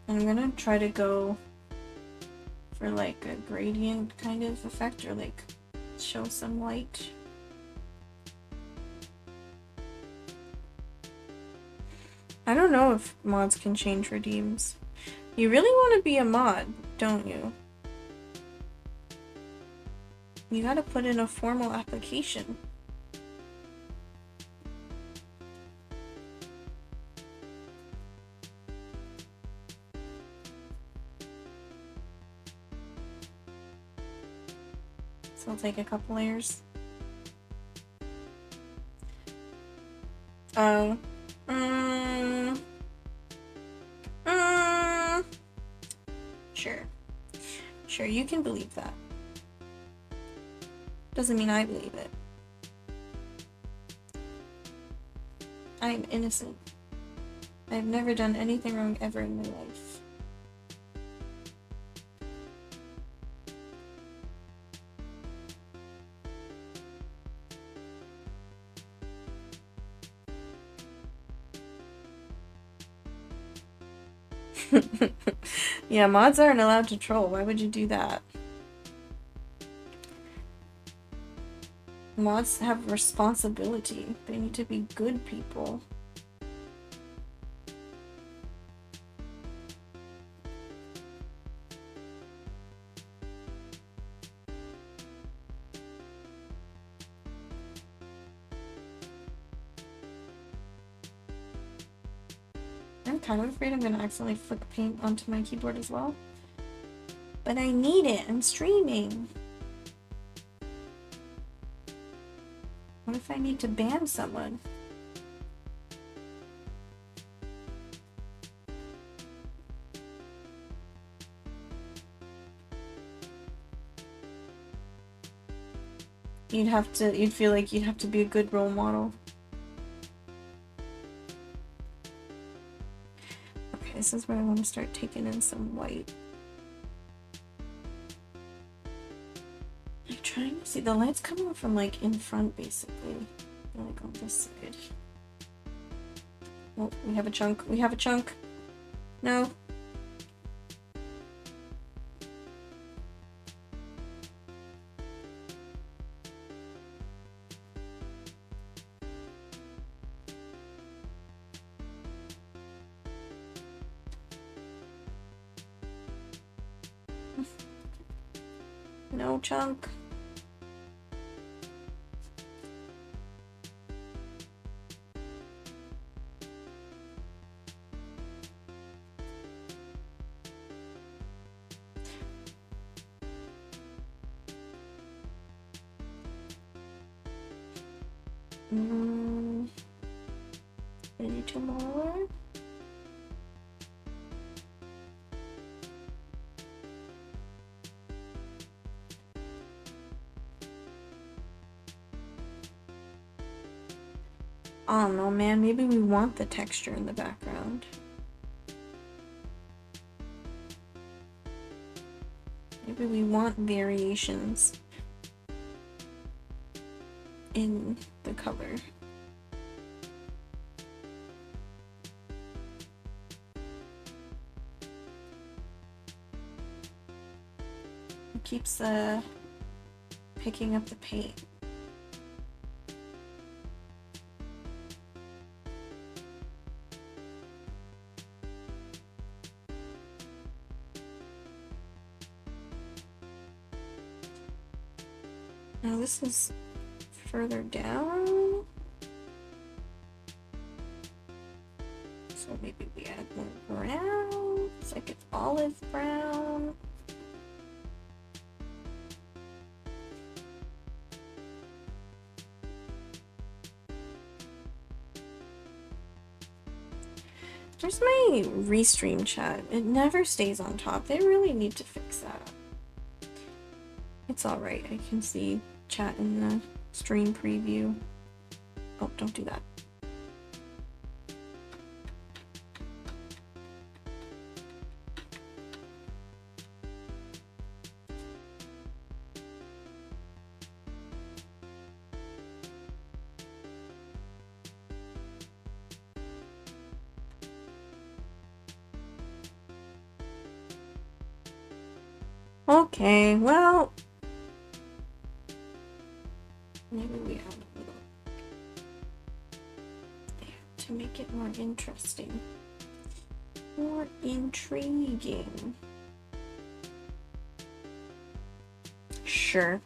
And I'm gonna try to go for, like, a gradient kind of effect, or, like, show some light. I don't know if mods can change redeems. You really want to be a mod, don't you? You gotta put in a formal application. So I'll take a couple layers. Oh. Sure. Sure, you can believe that. Doesn't mean I believe it. I am innocent. I have never done anything wrong ever in my life. Yeah, mods aren't allowed to troll. Why would you do that? Mods have responsibility. They need to be good people. I'm kind of afraid I'm gonna accidentally flick paint onto my keyboard as well. But I need it. I'm streaming. What if I need to ban someone? You'd feel like you'd have to be a good role model. Okay, this is where I want to start taking in some white. I'm trying to see, the light's coming from like in front basically. Like on this side. Oh, we have a chunk. We have a chunk. No. No chunk. Maybe 2 more. I don't know, man. Maybe we want the texture in the background. Maybe we want variations in the color. It keeps picking up the paint. Now this is further down. So maybe we add more brown. It's like it's olive brown. There's my restream chat. It never stays on top. They really need to fix that. It's alright. I can see chat in the stream preview. Oh, don't do that. Okay, well, maybe we add a little there to make it more interesting, more intriguing. Sure.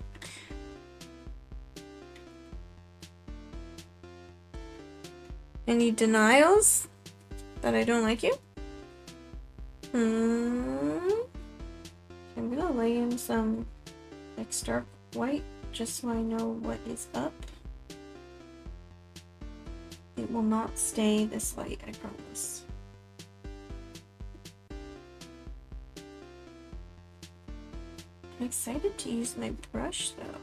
Any denials that I don't like you? I'm gonna lay in some like stark white just so I know what is up. It will not stay this light, I promise. I'm excited to use my brush though.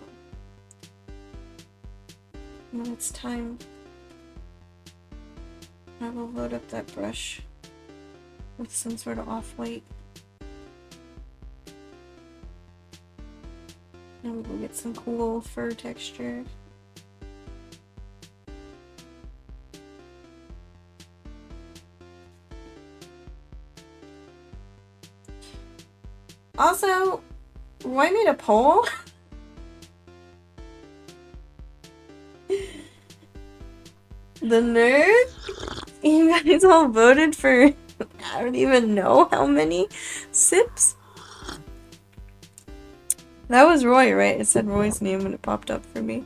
When it's time, I will load up that brush with some sort of off-white. And we'll get some cool fur texture. Also, Roy made a poll. The nerd? You guys all voted for, I don't even know how many sips. That was Roy, right? It said Roy's name when it popped up for me.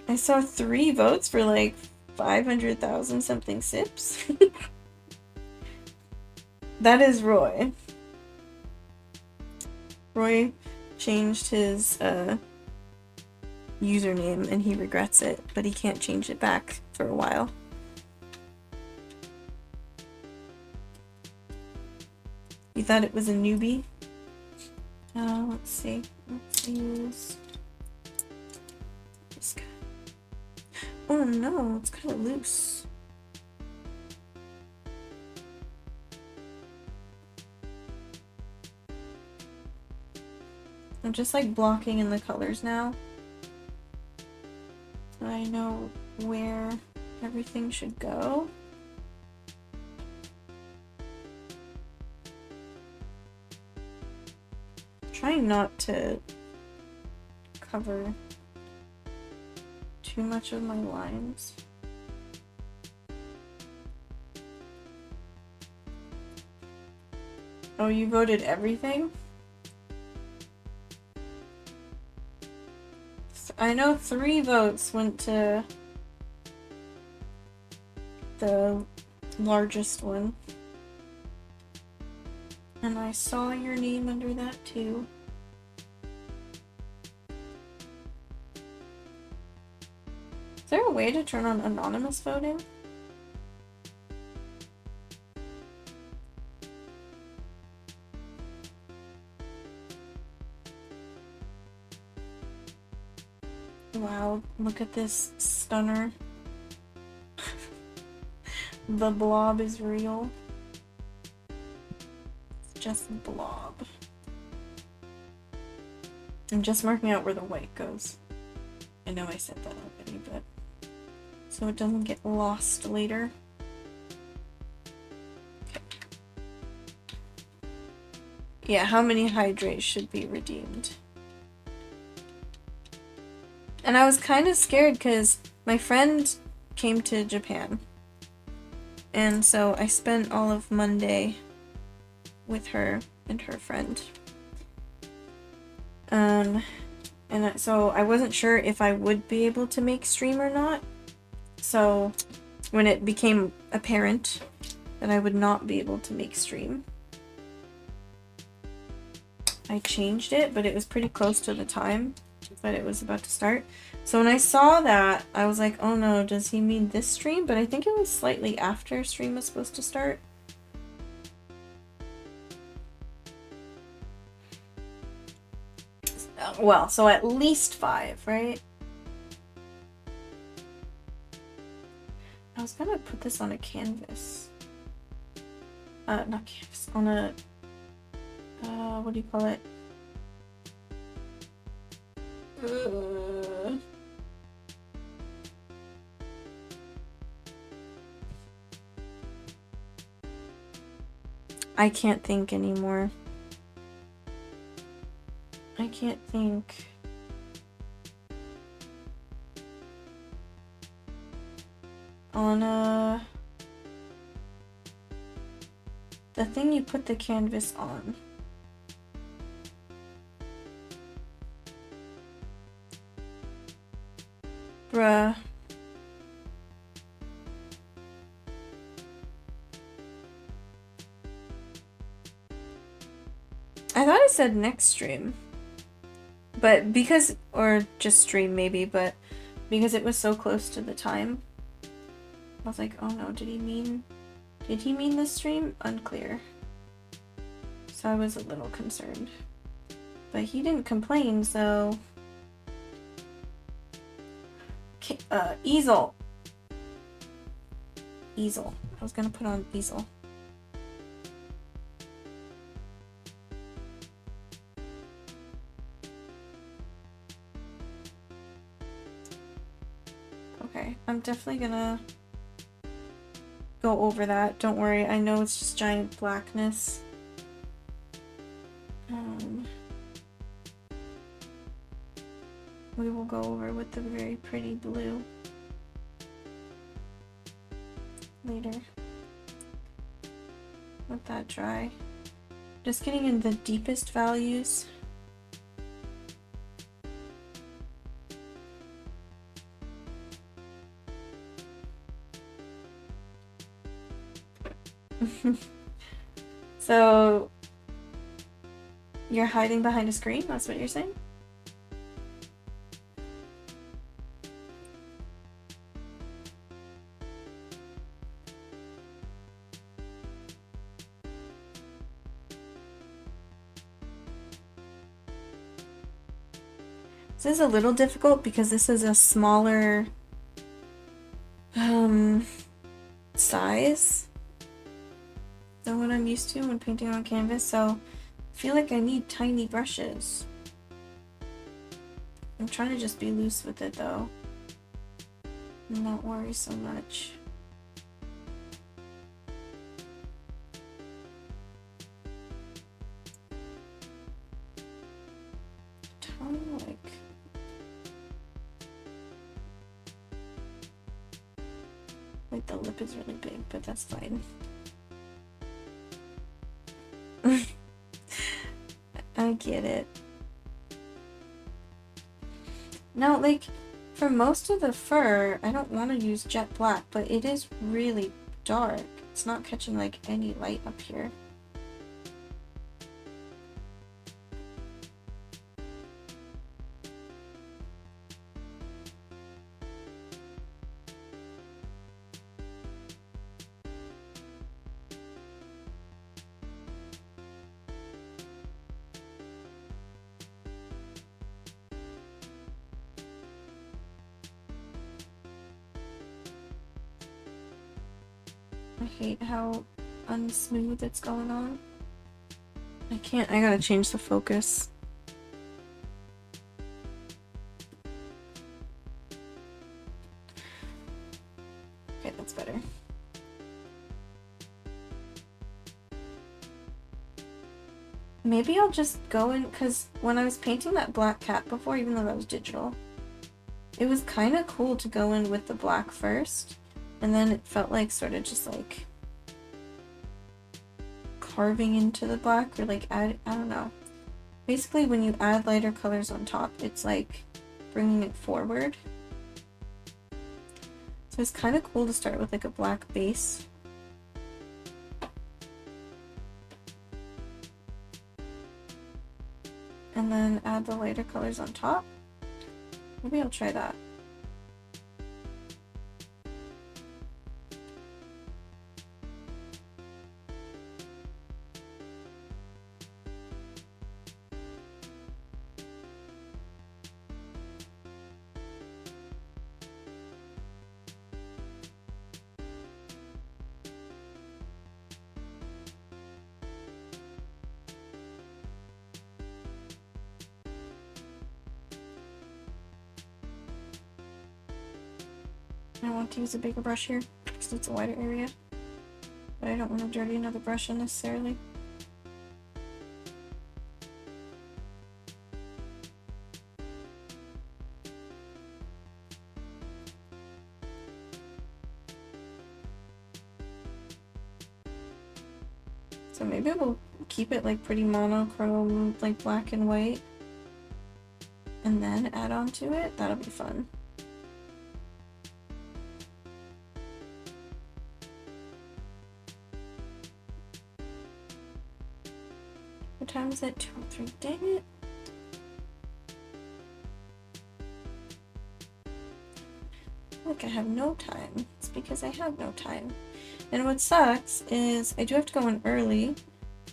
I saw 3 votes for like 500,000 something sips. That is Roy. Roy changed his username and he regrets it, but he can't change it back for a while. You thought it was a newbie? Let's see. Let's use this guy. Oh no, it's kind of loose. I'm just like blocking in the colors now, so I know where everything should go. Trying not to cover too much of my lines. Oh, you voted everything? I know 3 votes went to the largest one. And I saw your name under that too. Is there a way to turn on anonymous voting? Wow, look at this stunner. The blob is real. It's just a blob. I'm just marking out where the white goes. I know I said that already, but so it doesn't get lost later. Okay. Yeah, how many hydrates should be redeemed? And I was kind of scared because my friend came to Japan. And so I spent all of Monday with her and her friend. So I wasn't sure if I would be able to make stream or not. So when it became apparent that I would not be able to make stream, I changed it, but it was pretty close to the time that it was about to start. So when I saw that, I was like, oh no, does he mean this stream? But I think it was slightly after stream was supposed to start. Well, so at least 5, right? I was gonna put this on a canvas. Not canvas, on a, what do you call it? I can't think anymore. I can't think. On the thing you put the canvas on. Bruh. I thought it said next stream. But because, or just stream maybe, but because it was so close to the time, I was like, oh no, did he mean this stream? Unclear. So I was a little concerned. But he didn't complain, so... Easel. Easel. I was gonna put on easel. Okay, I'm definitely gonna go over that. Don't worry, I know it's just giant blackness. We will go over with the very pretty blue later. Let that dry. Just getting in the deepest values. So you're hiding behind a screen? That's what you're saying? This is a little difficult because this is a smaller size than what I'm used to when painting on canvas, so I feel like I need tiny brushes. I'm trying to just be loose with it though, and not worry so much. Like the lip is really big, but that's fine. I get it. Now, like, for most of the fur, I don't want to use jet black, but it is really dark. It's not catching, like, any light up here. I hate how unsmooth it's going on. I gotta change the focus. Okay, that's better. Maybe I'll just go in, because when I was painting that black cat before, even though that was digital, it was kind of cool to go in with the black first, and then it felt like sort of just like carving into the black, or like I don't know. Basically, when you add lighter colors on top, it's like bringing it forward. So it's kind of cool to start with like a black base. And then add the lighter colors on top. Maybe I'll try that. I want to use a bigger brush here because it's a wider area, but I don't want to dirty another brush unnecessarily. So maybe we'll keep it like pretty monochrome, like black and white, and then add on to it. That'll be fun. What time is it? 2:03. Dang it. Like I have no time. It's because I have no time. And what sucks is I do have to go in early,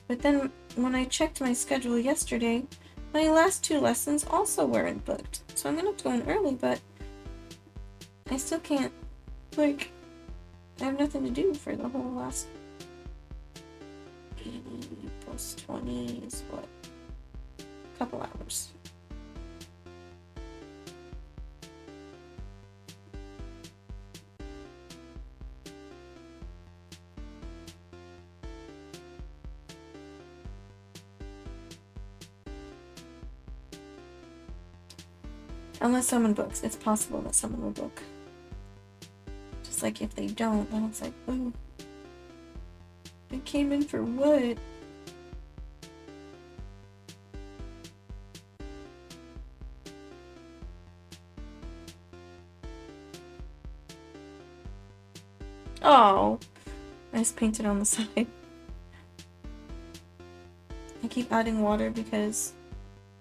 but then when I checked my schedule yesterday, my last 2 lessons also weren't booked. So I'm gonna have to go in early, but I still can't, like, I have nothing to do for the whole last 80 plus 20 is what? A couple hours. Unless someone books. It's possible that someone will book. Just like if they don't, then it's like, ooh. I came in for what? Oh, I just painted on the side. I keep adding water because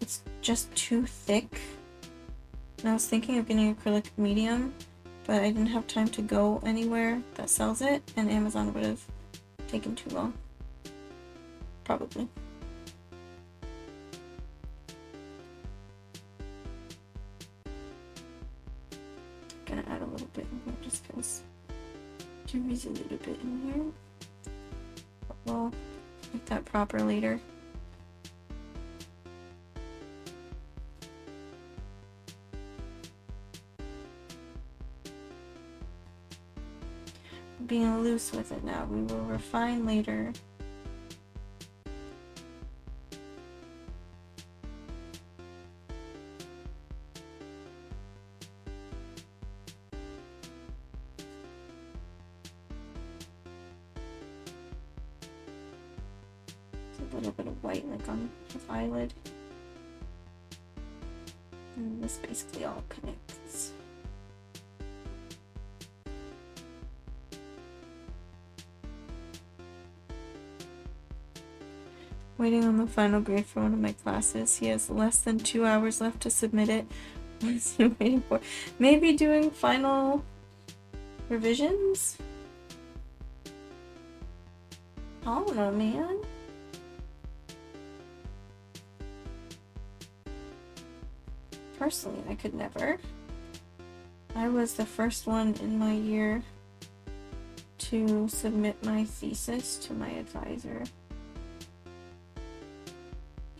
it's just too thick. And I was thinking of getting acrylic medium, but I didn't have time to go anywhere that sells it, and Amazon would have taken too long. Probably. Gonna add a little bit in here just because there is a little bit in here. We'll make that proper later. Being loose with it now. We will refine later. So a little bit of white like on his eyelid. And this basically all connects. Waiting on the final grade for one of my classes. He has less than 2 hours left to submit it. What is he waiting for? Maybe doing final revisions? I don't know, man. Personally, I could never. I was the first one in my year to submit my thesis to my advisor.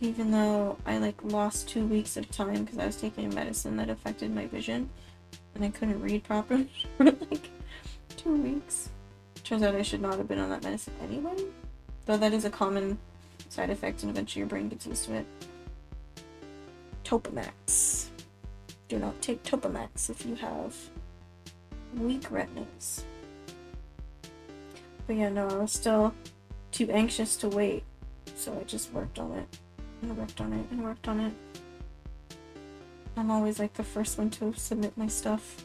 Even though I like lost 2 weeks of time because I was taking a medicine that affected my vision and I couldn't read properly for like 2 weeks. Turns out I should not have been on that medicine anyway. Though that is a common side effect and eventually your brain gets used to it. Topamax. Do not take Topamax if you have weak retinas. But yeah, no, I was still too anxious to wait. So I just worked on it. And worked on it and worked on it. I'm always like the first one to submit my stuff.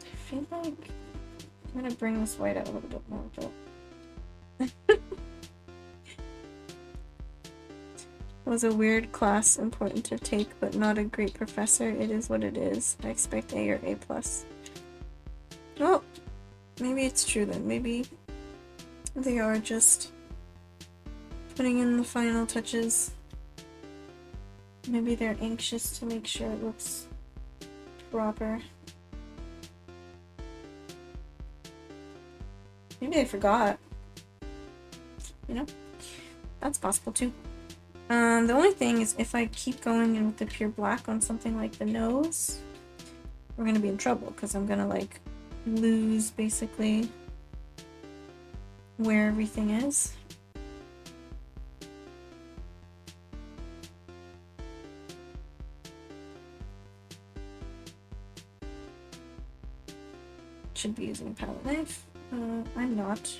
I feel like I'm gonna bring this white out a little bit more, but it was a weird class, important to take, but not a great professor. It is what it is. I expect A or A+. Well, maybe it's true then. Maybe they are just putting in the final touches. Maybe they're anxious to make sure it looks proper. Maybe they forgot. You know? That's possible too. The only thing is if I keep going in with the pure black on something like the nose, we're gonna be in trouble because I'm gonna like lose basically where everything is. Should be using a palette knife. I'm not.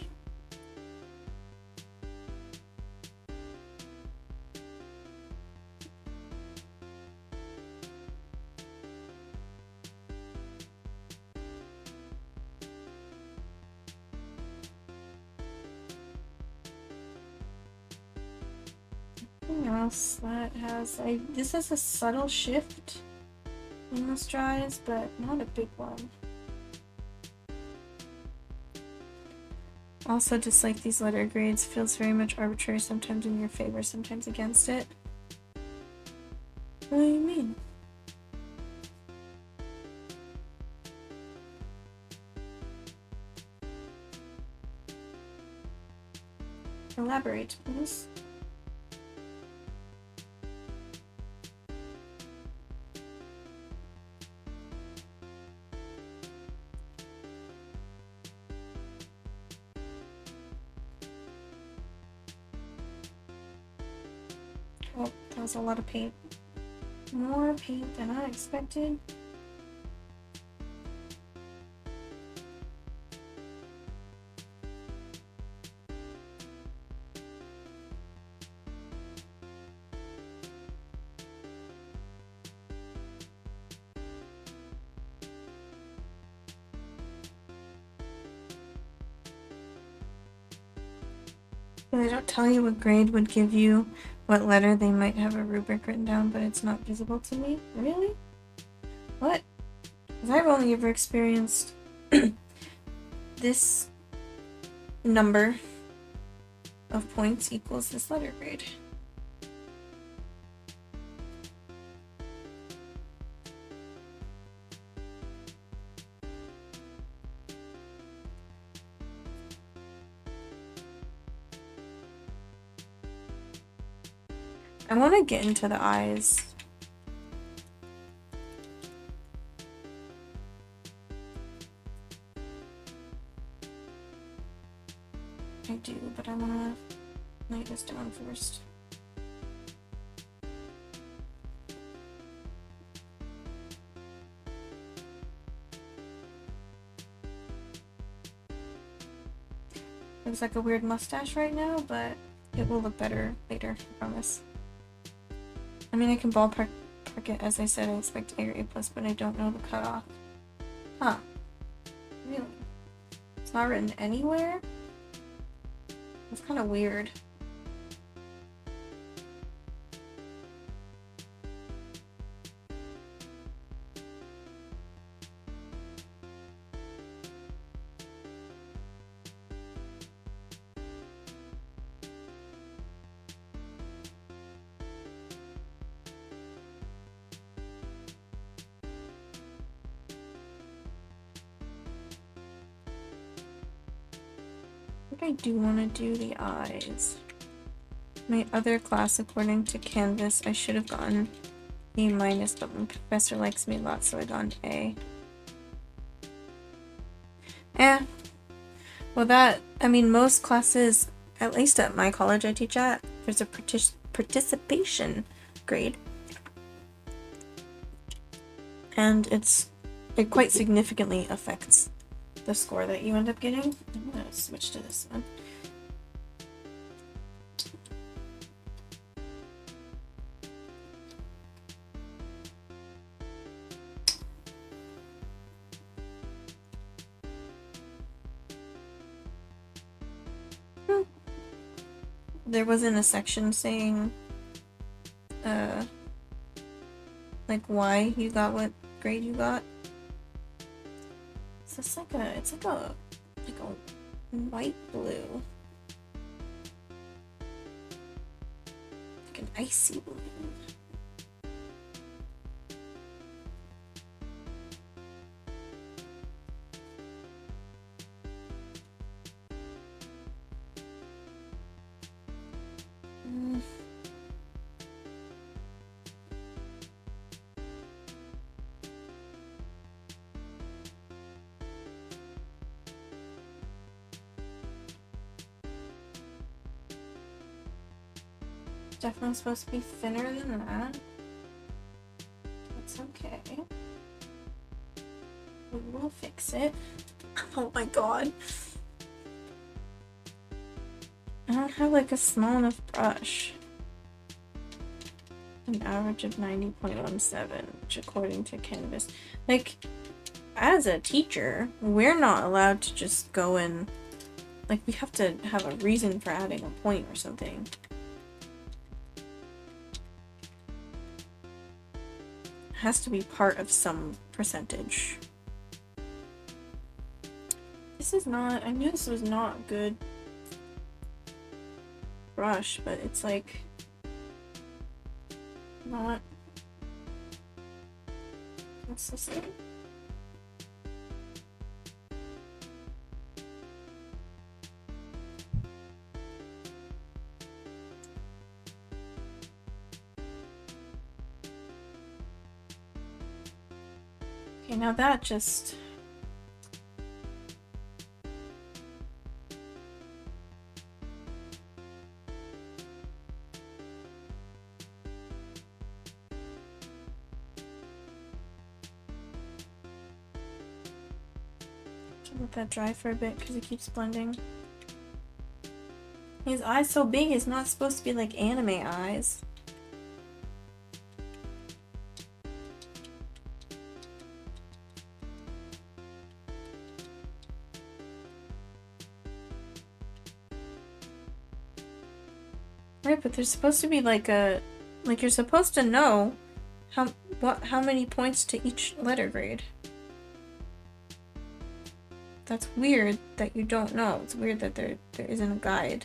Else that has this has a subtle shift in this dries, but not a big one. Also dislike these letter grades, feels very much arbitrary, sometimes in your favor, sometimes against it. What do you mean? Elaborate, please. Oh, that was a lot of paint. More paint than I expected. They don't tell you what grade would give you what letter. They might have a rubric written down, but it's not visible to me. Really? What? Because I've only ever experienced this number of points equals this letter grade. I want to get into the eyes. I do, but I want to lay this down first. Looks like a weird mustache right now, but it will look better later, I promise. I mean, I can ballpark it. As I said, I expect A or A+, but I don't know the cutoff. Huh. Really? It's not written anywhere? It's kind of weird. I do want to do the eyes. My other class, according to Canvas, I should have gotten A-, but my professor likes me a lot, so I got an A. Well I mean, most classes, at least at my college I teach at, there's a participation grade. And it quite significantly affects the score that you end up getting. I'm gonna switch to this one. There wasn't a section saying like why you got what grade you got. So it's like a white blue. Like an icy blue. Definitely supposed to be thinner than that. That's okay. We will fix it. Oh my god. I don't have like a small enough brush. An average of 90.17, which according to Canvas. Like, as a teacher, we're not allowed to just go and, like, we have to have a reason for adding a point or something. It has to be part of some percentage. This is not, I knew this was not good brush, but it's like not consistent. Okay, now that just let that dry for a bit because it keeps blending. His eyes so big, it's not supposed to be like anime eyes. Right, but there's supposed to be like you're supposed to know how many points to each letter grade. That's weird that you don't know. It's weird that there isn't a guide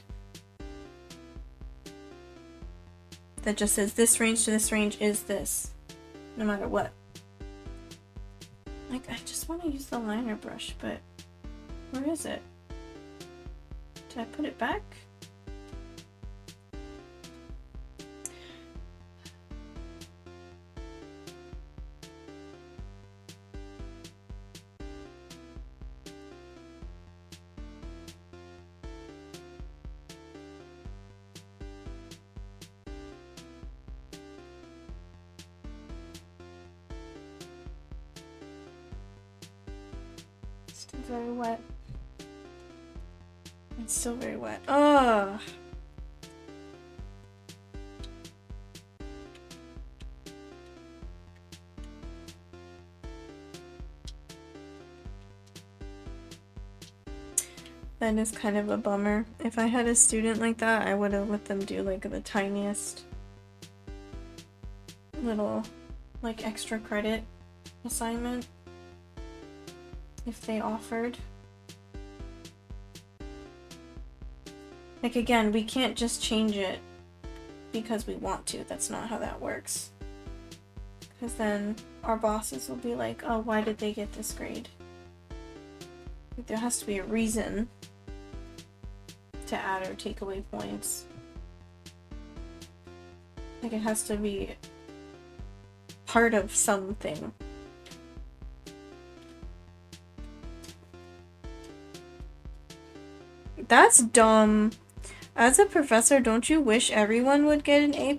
that just says this range to this range is this, no matter what. Like, I just want to use the liner brush, but where is it? Did I put it back? Still very wet. It's still very wet. Ugh. That is kind of a bummer. If I had a student like that, I would have let them do like the tiniest little like extra credit assignment if they offered. Like again, we can't just change it because we want to. That's not how that works. Because then our bosses will be like, oh, why did they get this grade? Like, there has to be a reason to add or take away points. Like it has to be part of something. That's dumb. As a professor, don't you wish everyone would get an A+?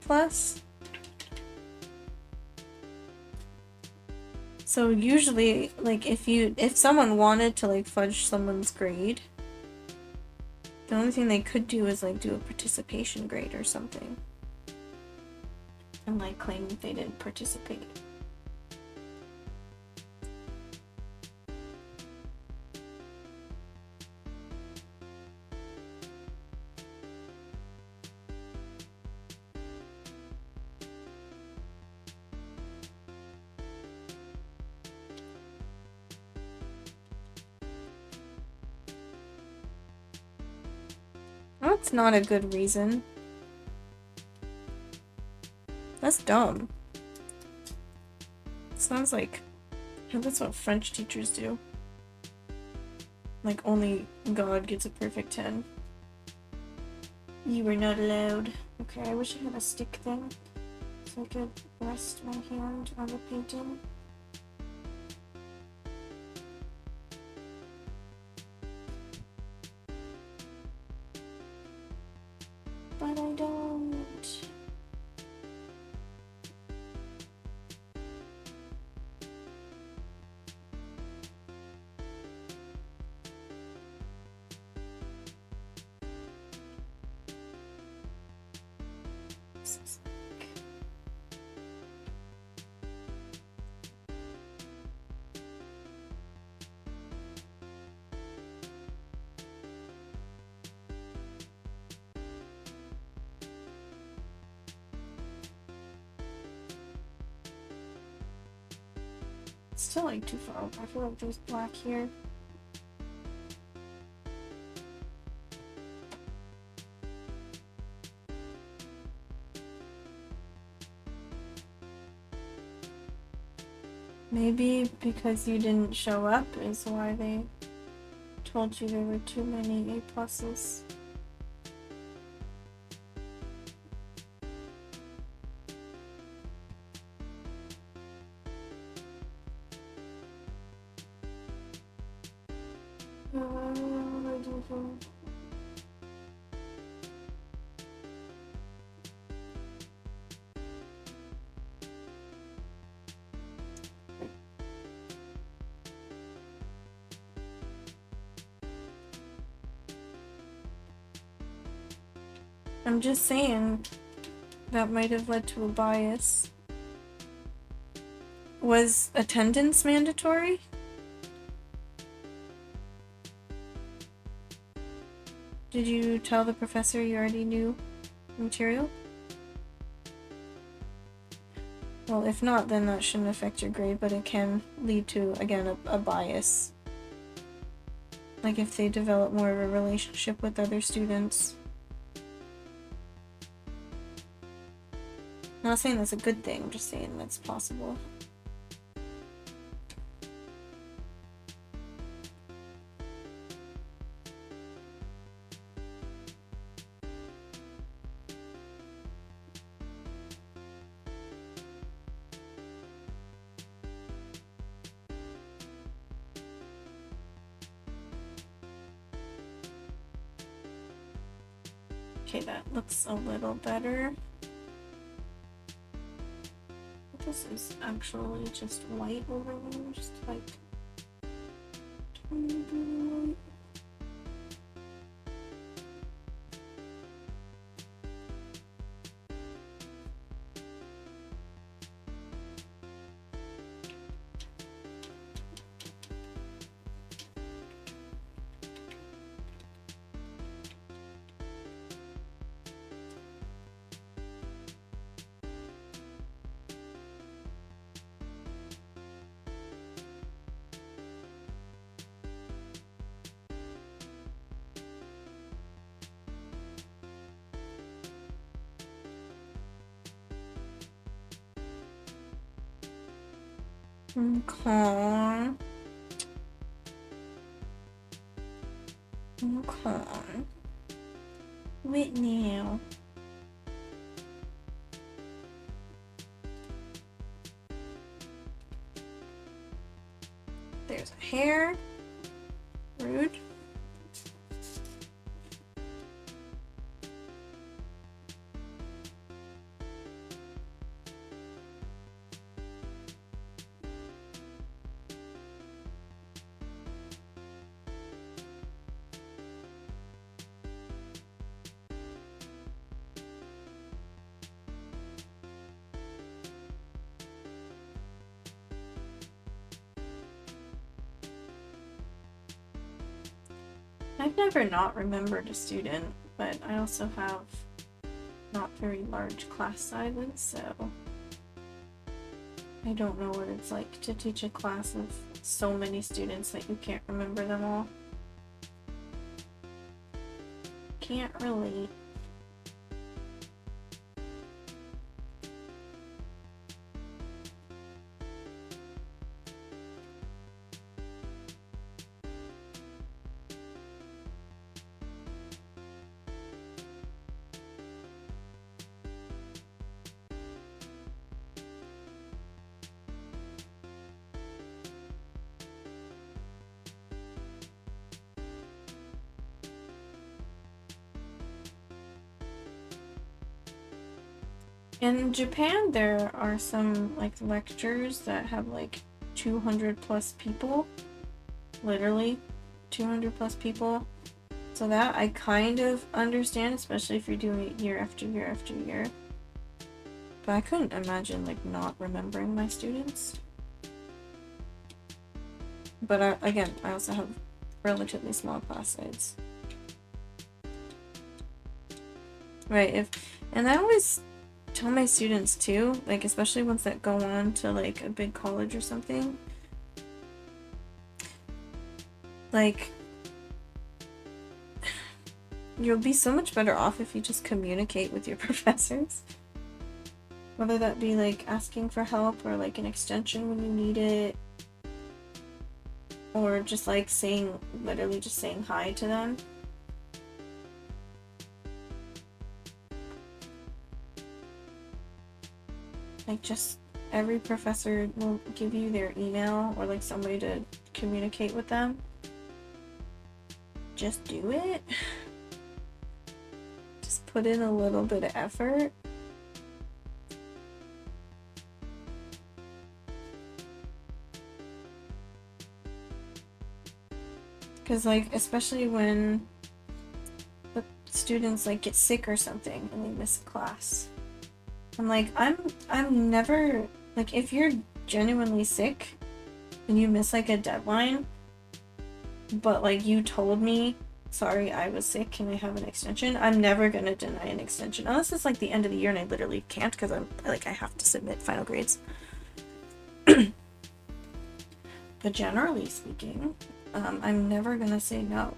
So usually, like, if someone wanted to, like, fudge someone's grade, the only thing they could do is, like, do a participation grade or something. And, like, claim that they didn't participate. That's not a good reason. That's dumb. Sounds like that's what French teachers do. Like only God gets a perfect 10. You were not allowed. Okay, I wish I had a stick thing so I could rest my hand on the painting. But I don't. Still like too far over. I feel like there's black here. Maybe because you didn't show up is why they told you there were too many A+. I'm just saying that might have led to a bias. Was attendance mandatory? Did you tell the professor you already knew the material? Well, if not, then that shouldn't affect your grade, but it can lead to, again, a bias. Like if they develop more of a relationship with other students. I'm not saying that's a good thing, I'm just saying that's possible. Okay, that looks a little better. This is actually just white over there, just like Okay. Okay. What now? There's a hair. Rude. I've never not remembered a student, but I also have not very large class sizes, so I don't know what it's like to teach a class of so many students that you can't remember them all. Can't relate. In Japan, there are some like lectures that have like 200 plus people, literally 200 plus people. So that I kind of understand, especially if you're doing it year after year after year. But I couldn't imagine like not remembering my students. But again, I also have relatively small class size. Right, and I always tell my students too, like especially ones that go on to like a big college or something, like you'll be so much better off if you just communicate with your professors, whether that be like asking for help or like an extension when you need it, or just like literally just saying hi to them. Like just every professor will give you their email or like somebody to communicate with them. Just do it. Just put in a little bit of effort. Because like, especially when the students like get sick or something and they miss a class. I'm like, I'm never, like, if you're genuinely sick and you miss like a deadline, but like you told me, sorry, I was sick, can I have an extension? I'm never gonna deny an extension unless it's like the end of the year and I literally can't because I have to submit final grades. But generally speaking, I'm never gonna say no.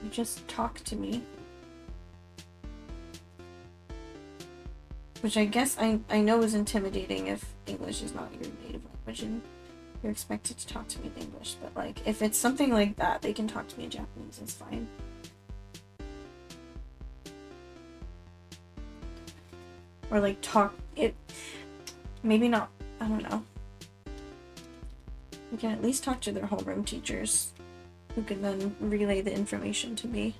You just talk to me. Which I guess I know is intimidating if English is not your native language and you're expected to talk to me in English. But like, if it's something like that, they can talk to me in Japanese, it's fine. Or like maybe not, I don't know. You can at least talk to their homeroom teachers who can then relay the information to me.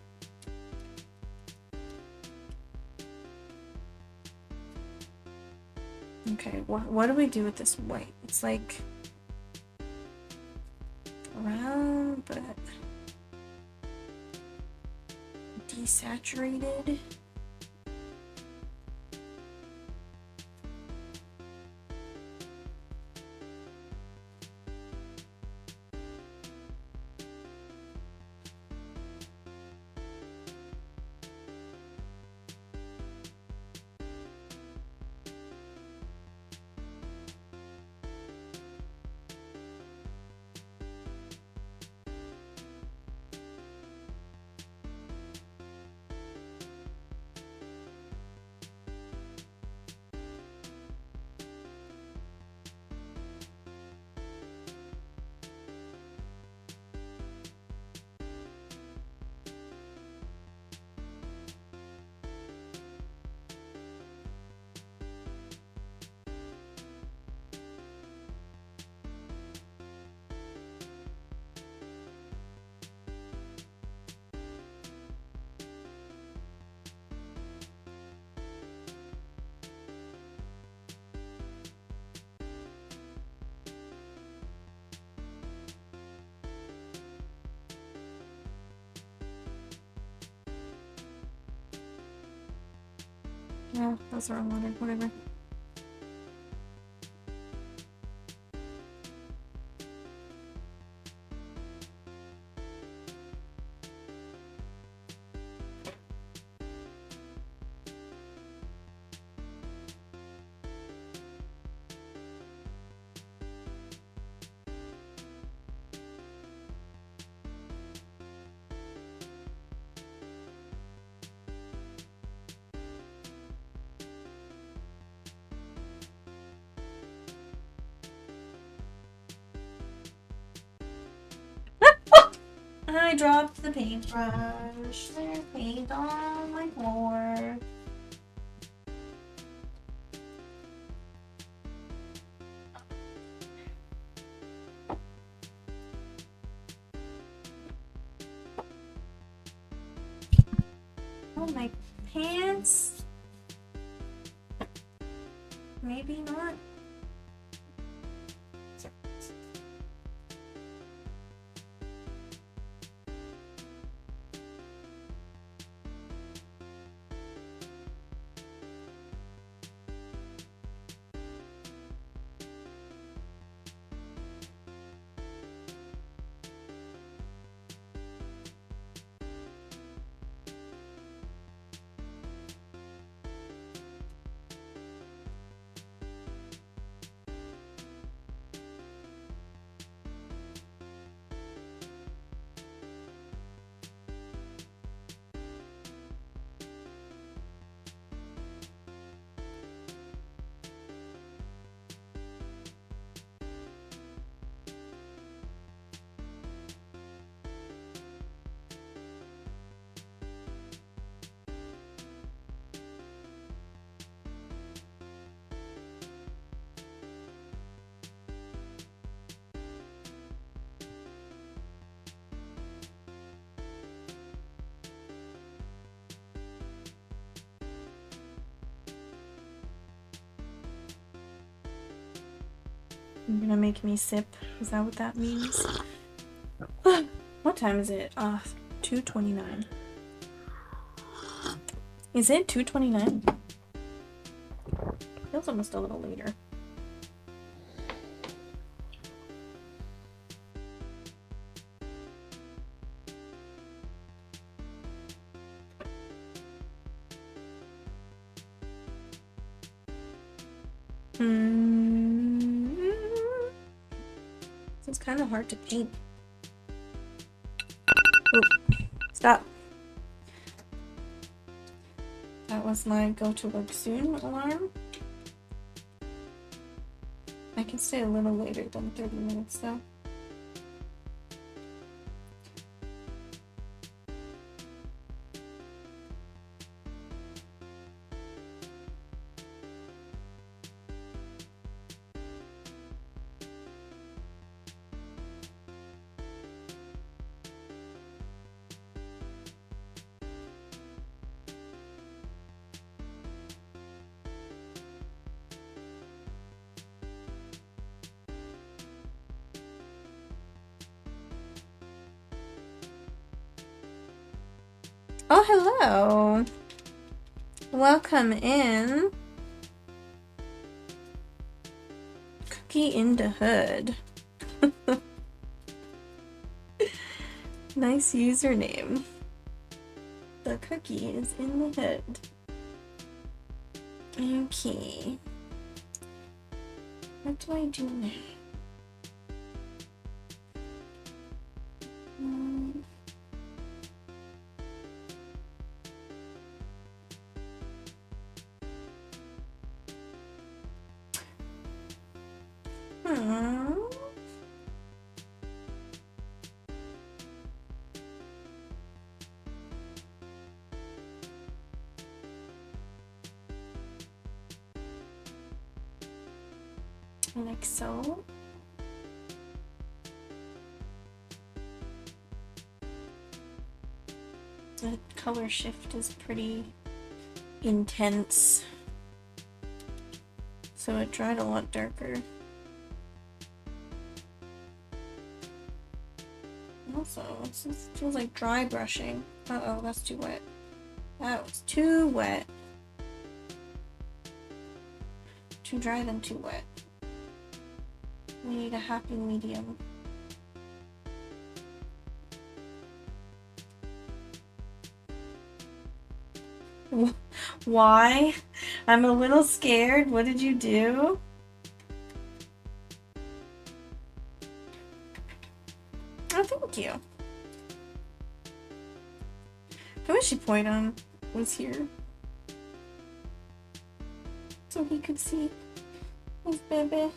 Okay, what do we do with this white? It's like round, but desaturated. Yeah, that's the wrong order. Whatever. I dropped the paintbrush. There's paint on my floor. Oh, my pants? Maybe not. You're gonna make me sip. Is that what that means? What time is it? 2:29. Is it 2:29? Feels almost a little later. It's kind of hard to paint. Ooh, stop. That was my go to work soon alarm. I can stay a little later than 30 minutes though. Oh, hello. Welcome in. Cookie in the hood. Nice username. The cookie is in the hood. Okay. What do I do now? Like so. The color shift is pretty intense, so it dried a lot darker. Also, it feels like dry brushing. Uh-oh, that's too wet. That was too wet. Too dry than too wet. We need a happy medium. Why? I'm a little scared. What did you do? Oh, thank you. I wish Poidon was here. So he could see his baby.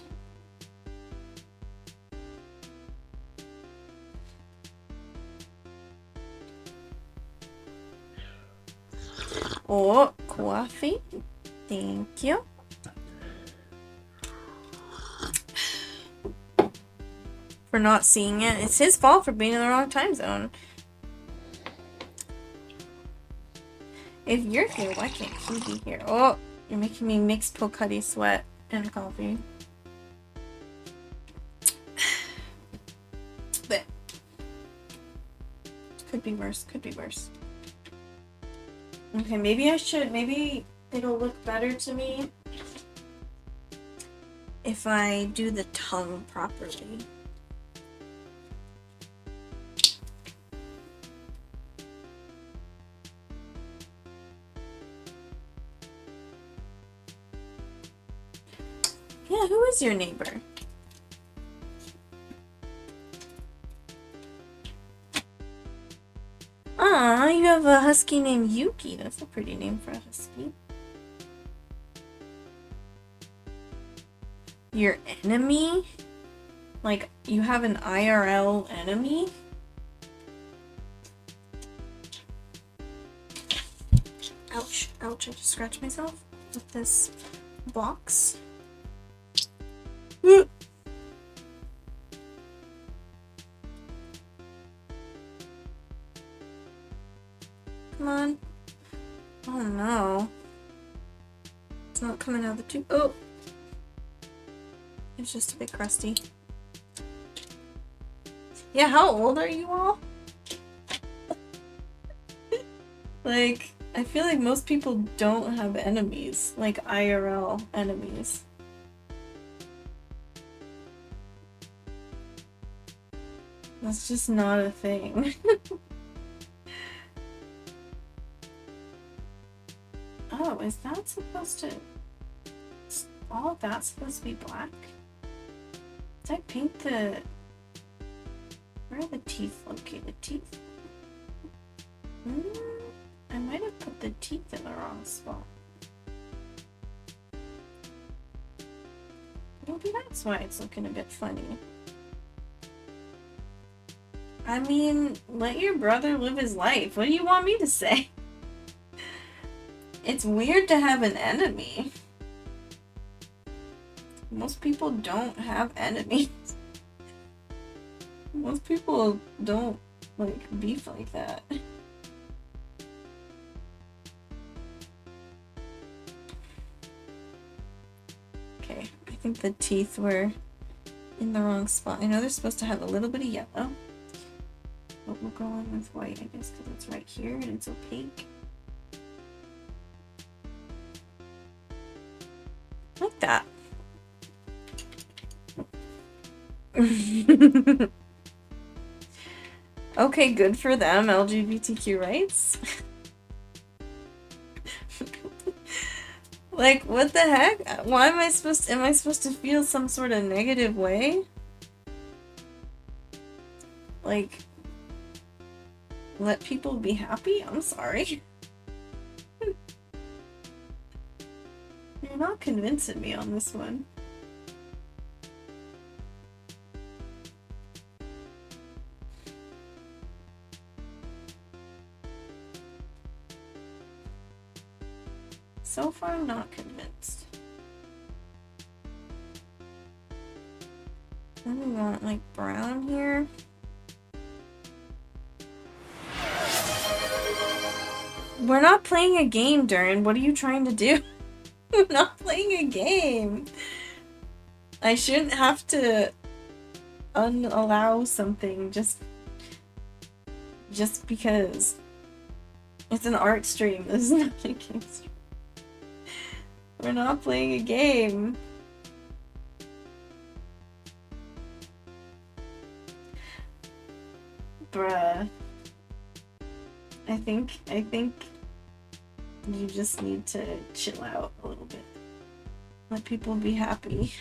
Oh, coffee. Thank you. For not seeing it. It's his fault for being in the wrong time zone. If you're here, why can't he be here? Oh, you're making me mix Pocuddy sweat and coffee. But could be worse, could be worse. Okay, maybe it'll look better to me if I do the tongue properly. Yeah, who is your neighbor? Aw, you have a husky named Yuki. That's a pretty name for a husky. Your enemy? Like, you have an IRL enemy? Ouch, ouch, I just scratched myself with this box. Come on. Oh no. It's not coming out of the tube. Oh! It's just a bit crusty. Yeah, how old are you all? Like, I feel like most people don't have enemies. Like, IRL enemies. That's just not a thing. Oh, is that supposed to... Is all of that supposed to be black? Did I paint the... Where are the teeth located? Teeth? I might have put the teeth in the wrong spot. Maybe that's why it's looking a bit funny. I mean, let your brother live his life. What do you want me to say? It's weird to have an enemy. Most people don't have enemies. Most people don't, like, beef like that. Okay, I think the teeth were in the wrong spot. I know they're supposed to have a little bit of yellow. But we'll go on with white, I guess, because it's right here and it's opaque. Like that. Okay, good for them, LGBTQ rights. Like, what the heck? Why am I supposed to feel some sort of negative way? Like, let people be happy? I'm sorry. You're not convincing me on this one. So far, I'm not convinced. Then we want, like, brown here. We're not playing a game, Durin. What are you trying to do? We're not playing a game. I shouldn't have to unallow something just because it's an art stream. This is not a game stream. We're not playing a game. Bruh. I think you just need to chill out a little bit. Let people be happy.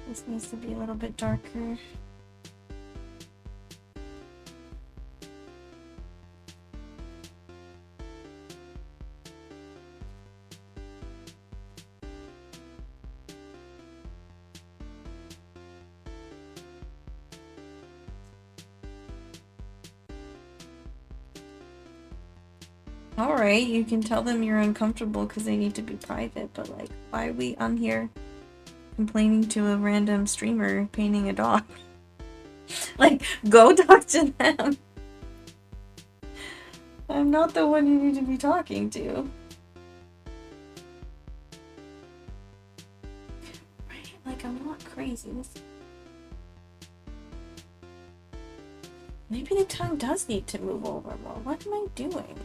This needs to be a little bit darker. Alright, you can tell them you're uncomfortable because they need to be private, but like, why are we on here complaining to a random streamer painting a dog? Like, go talk to them. I'm not the one you need to be talking to. Right? Like, I'm not crazy. Maybe the tongue does need to move over more. What am I doing?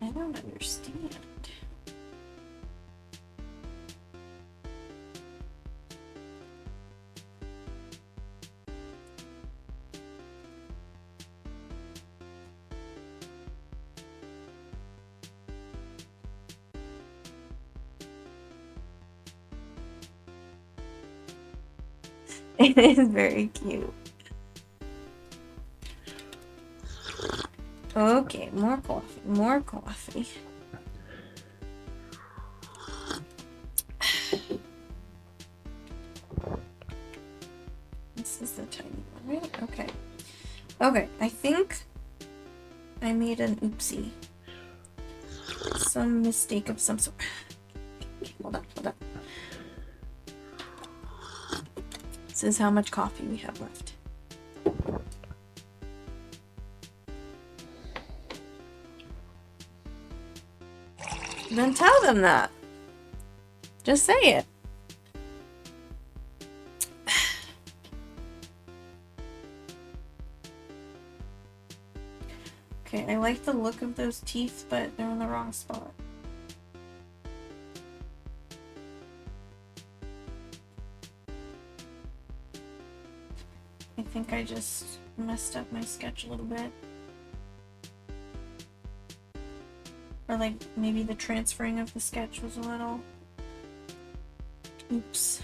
I don't understand. It is very cute. Okay, more coffee, more coffee. This is the tiny one, right? Okay. Okay, I think I made an oopsie. Some mistake of some sort. Hold on, hold on. This is how much coffee we have left. Then tell them that. Just say it. Okay, I like the look of those teeth, but they're in the wrong spot. I think I just messed up my sketch a little bit. Or like maybe the transferring of the sketch was a little... Oops.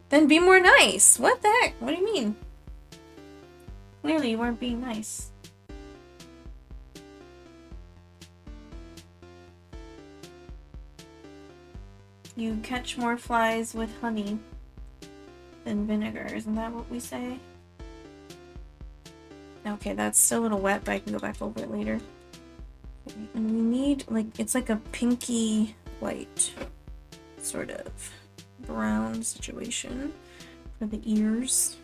Then be more nice. What the heck? What do you mean? Clearly you weren't being nice. You catch more flies with honey than vinegar. Isn't that what we say? Okay, that's still a little wet, but I can go back over it later. Okay, and we need, like, it's like a pinky white sort of brown situation for the ears.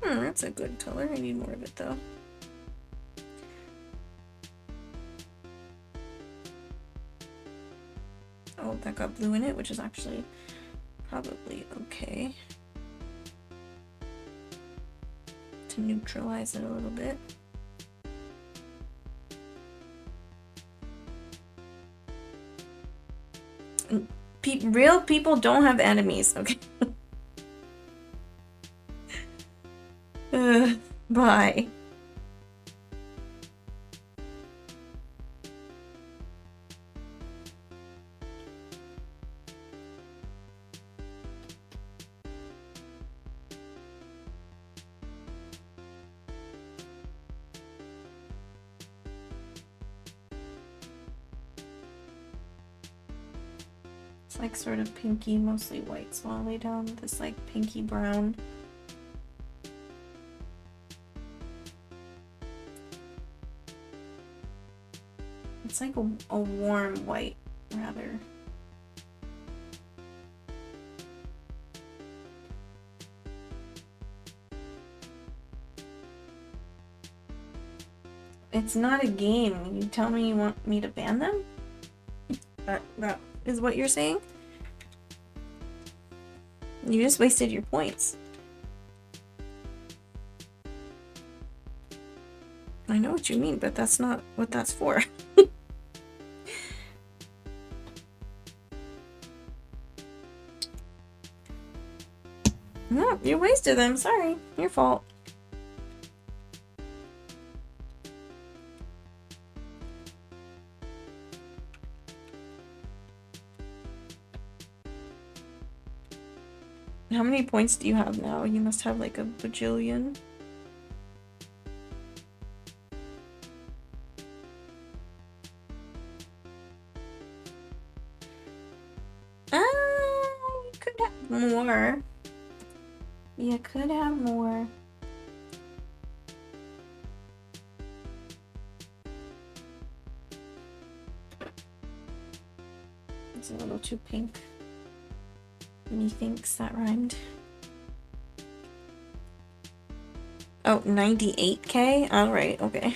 That's a good color. I need more of it though. Oh, that got blue in it, which is actually probably okay. To neutralize it a little bit. Real people don't have enemies, okay? Bye. It's like sort of pinky, mostly white, so I'll lay down this like pinky brown. It's like a warm white, rather. It's not a game. You tell me you want me to ban them? That is what you're saying? You just wasted your points. I know what you mean, but that's not what that's for. No, you wasted them. Sorry. Your fault. How many points do you have now? You must have like a bajillion. You could have more. You could have more. It's a little too pink. Methinks that rhymed. Oh, 98k? Alright, okay.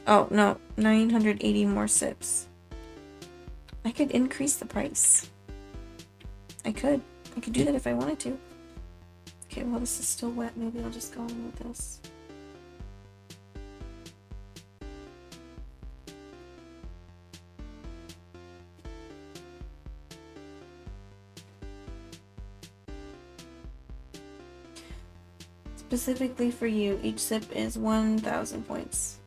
Oh, no. 980 more sips. I could increase the price. I could do that if I wanted to. Okay, well this is still wet. Maybe I'll just go on with this. Specifically for you, each sip is 1,000 points.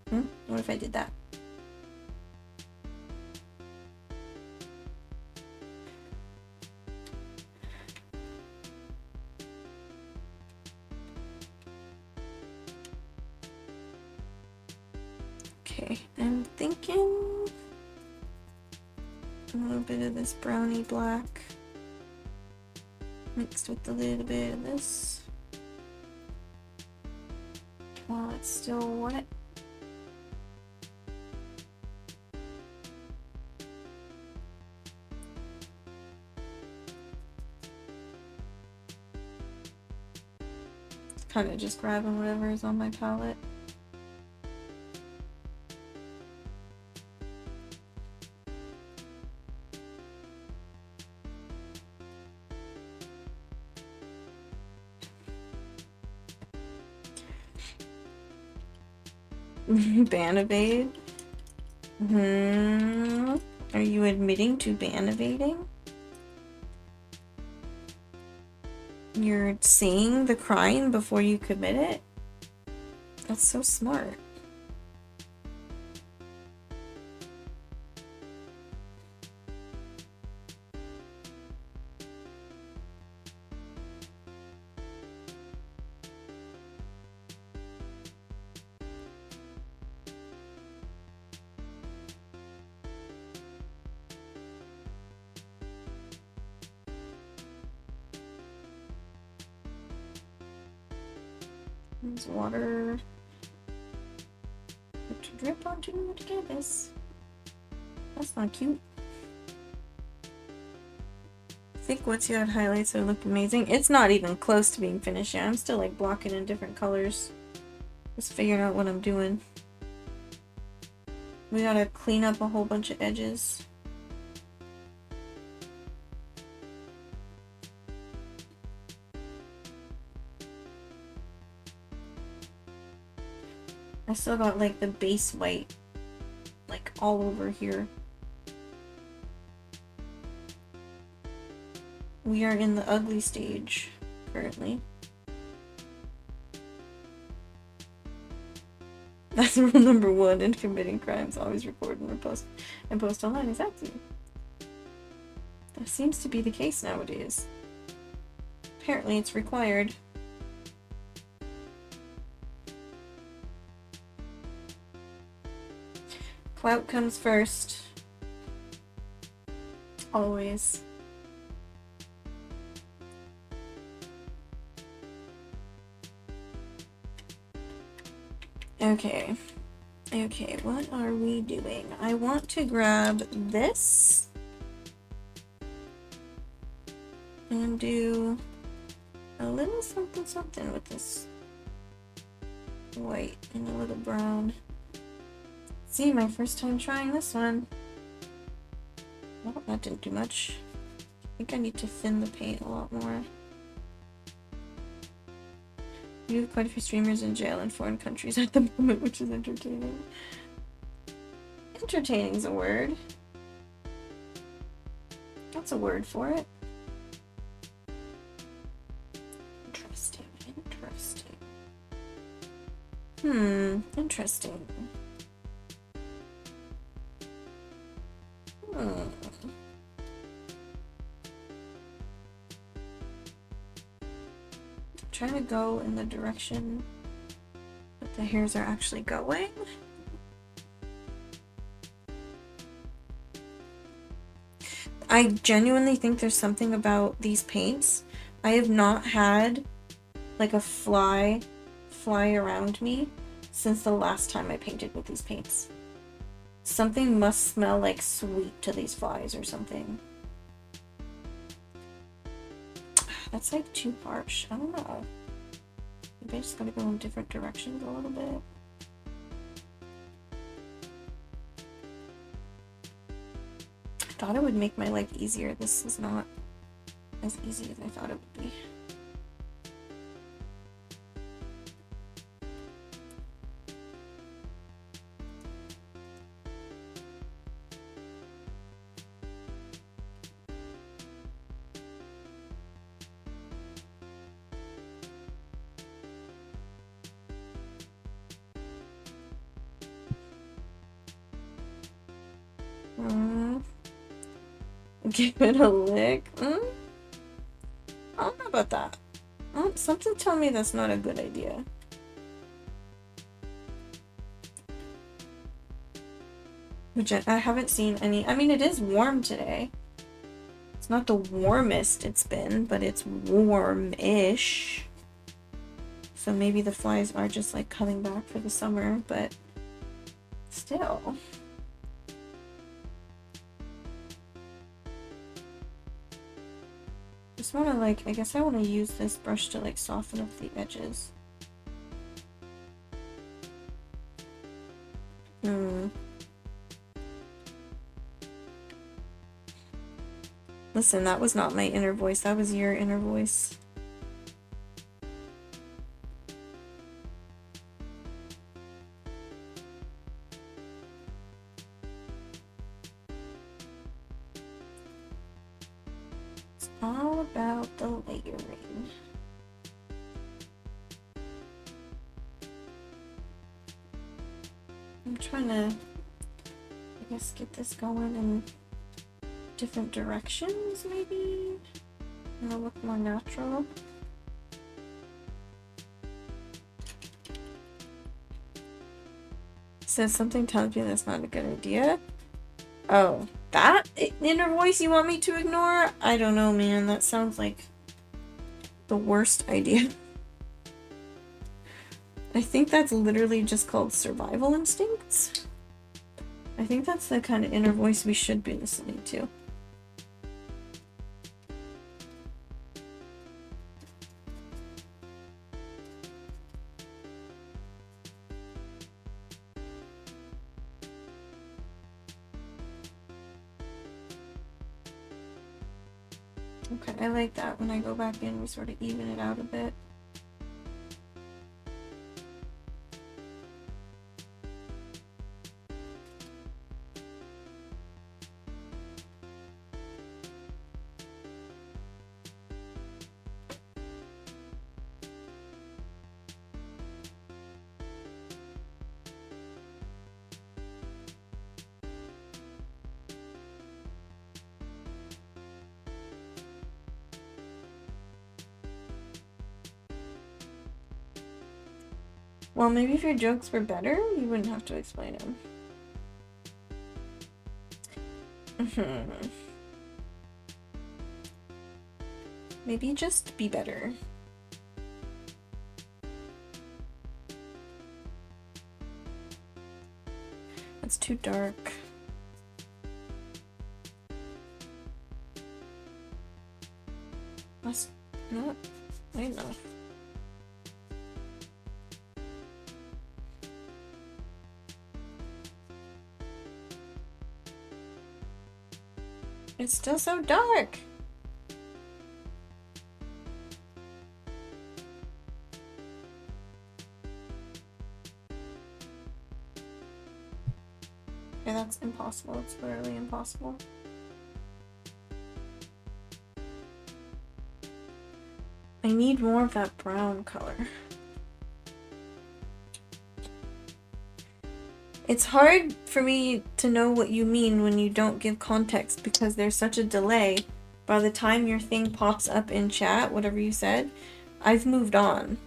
What if I did that? Okay, I'm thinking a little bit of this brownie black mixed with a little bit of this while it's still wet. Kind of just grabbing whatever is on my palette. Ban evade? Are you admitting to ban evading? You're seeing the crime before you commit it? That's so smart. There's water to drip onto to get this. That's not cute. I think What's Yard highlights are look amazing. It's not even close to being finished yet. I'm still like blocking in different colors. Just figuring out what I'm doing. We gotta clean up a whole bunch of edges. I still got like the base white like all over here. We are in the ugly stage currently. That's rule number 1 in committing crimes. Always record and post online. Exactly. That seems to be the case nowadays. Apparently it's required. Clout comes first. Always. Okay. Okay, what are we doing? I want to grab this and do a little something something with this white and a little brown. See, my first time trying this one. Well, that didn't do much. I think I need to thin the paint a lot more. You have quite a few streamers in jail in foreign countries at the moment, which is entertaining. Entertaining's a word. That's a word for it. Interesting, interesting. Interesting. Trying to go in the direction that the hairs are actually going. I genuinely think there's something about these paints. I have not had like a fly around me since the last time I painted with these paints. Something must smell like sweet to these flies or something. That's like too harsh. I don't know. Maybe I just gotta go in different directions a little bit. I thought it would make my life easier. This is not as easy as I thought it would be. Give it a lick. I don't know about that. Something tells me that's not a good idea. Which I haven't seen any. I mean, it is warm today. It's not the warmest it's been, but it's warm-ish. So maybe the flies are just like coming back for the summer, but still. Just want to like, I guess I want to use this brush to like soften up the edges. Listen, that was not my inner voice, that was your inner voice. It's all about the layering. I'm trying to, I guess, get this going in different directions, maybe? It'll look more natural. Says something tells me that's not a good idea. Oh, that inner voice you want me to ignore? I don't know, man. That sounds like the worst idea. I think that's literally just called survival instincts. I think that's the kind of inner voice we should be listening to. Okay, I like that. When I go back in, we sort of even it out a bit. Well, maybe if your jokes were better, you wouldn't have to explain them. Maybe just be better. That's too dark. That's not I know. It's still so dark. Okay, that's impossible. It's literally impossible. I need more of that brown color. It's hard for me to know what you mean when you don't give context because there's such a delay. By the time your thing pops up in chat, whatever you said, I've moved on.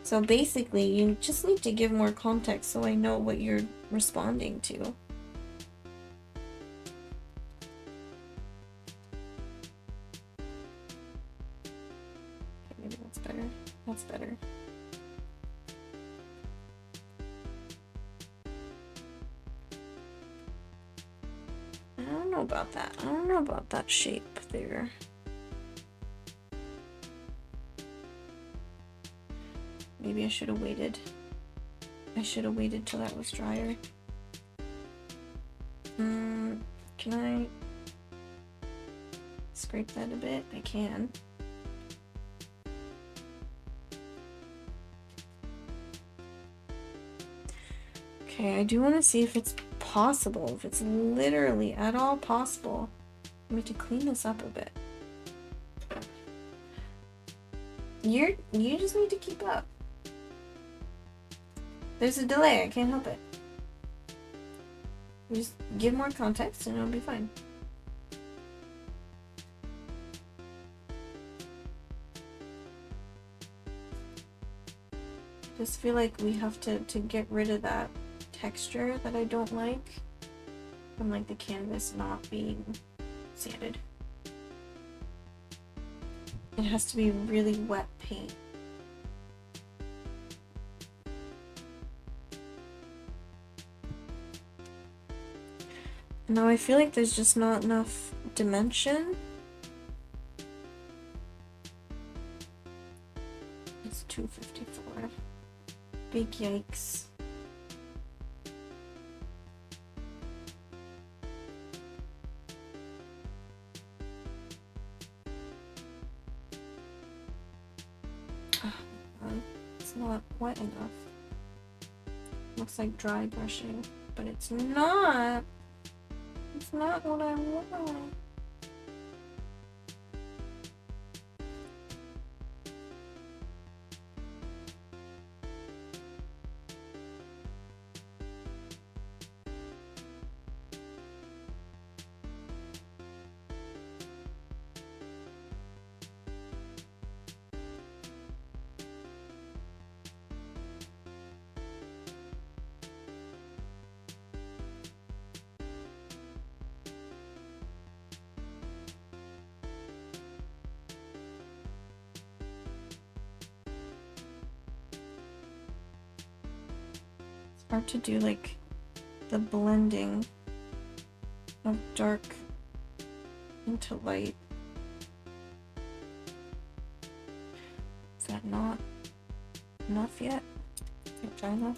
So basically, you just need to give more context so I know what you're responding to. Okay, maybe that's better. That's better. I don't know about that. I don't know about that shape there. Maybe I should have waited. I should have waited till that was drier. Can I scrape that a bit? I can. Okay, I do want to see if it's possible, if it's literally at all possible for me to clean this up a bit. You just need to keep up. There's a delay, I can't help it. Just give more context and it'll be fine. I just feel like we have to get rid of that texture that I don't like from like the canvas not being sanded. It has to be really wet paint. Now I feel like there's just not enough dimension. It's 254. Big yikes. It's not wet enough. Looks like dry brushing, but it's not. It's not what I want. Hard to do like the blending of dark into light. Is that not enough yet? Vagina?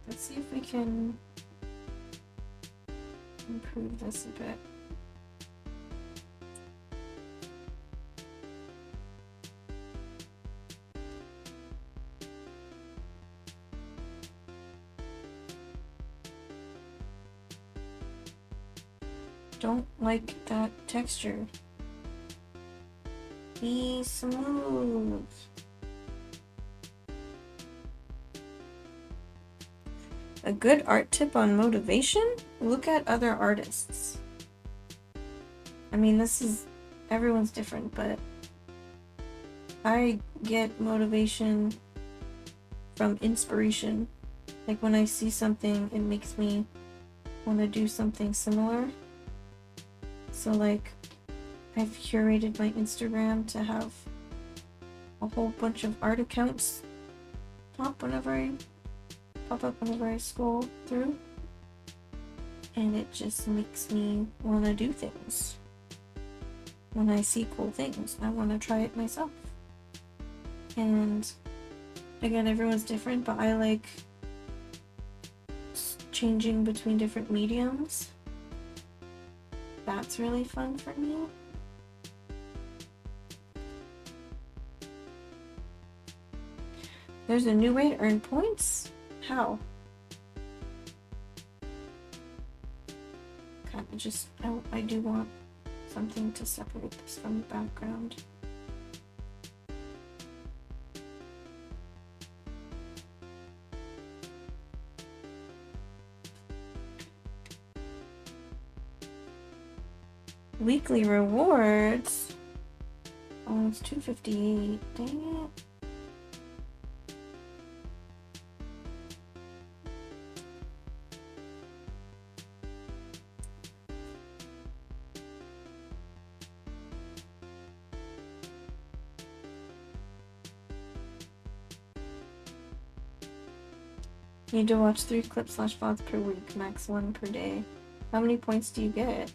Let's see if we can improve this a bit. Don't like that texture. Be smooth. A good art tip on motivation? Look at other artists. I mean, this is, everyone's different, but I get motivation from inspiration. Like when I see something, it makes me want to do something similar. So like, I've curated my Instagram to have a whole bunch of art accounts pop up whenever I scroll through, and it just makes me want to do things. When I see cool things, I want to try it myself. And again, everyone's different, but I like changing between different mediums. That's really fun for me. There's a new way to earn points? How? Kind of just, I do want something to separate this from the background. Weekly rewards? Oh, it's 258. Dang it. Need to watch 3 clips/VODs per week, max 1 per day. How many points do you get?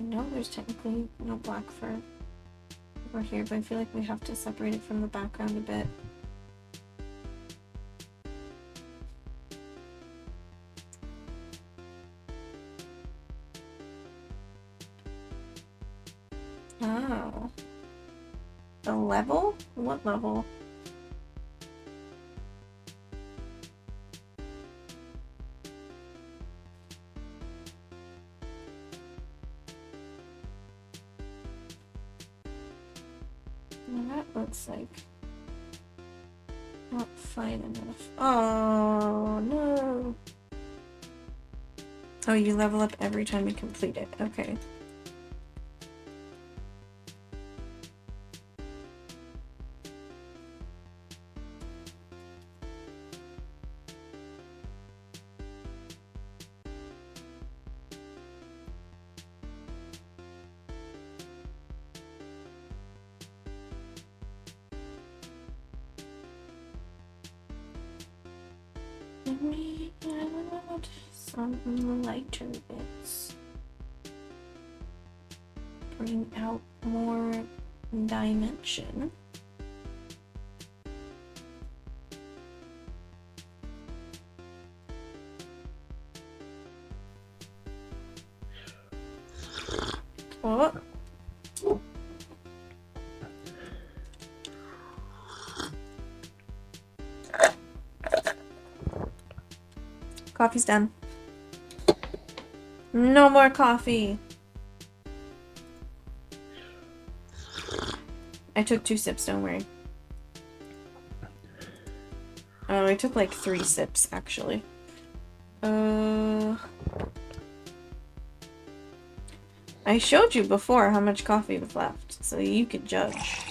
No, there's technically no black fur over here, but I feel like we have to separate it from the background a bit. Oh. The level? What level? That looks like not fine enough. Oh no. Oh, you level up every time you complete it. Okay. Let me add some lighter bits. Bring out more dimension. Oh. Coffee's done. No more coffee. I took 2 sips, don't worry. Oh, I took like 3 sips actually. I showed you before how much coffee was left, so you could judge.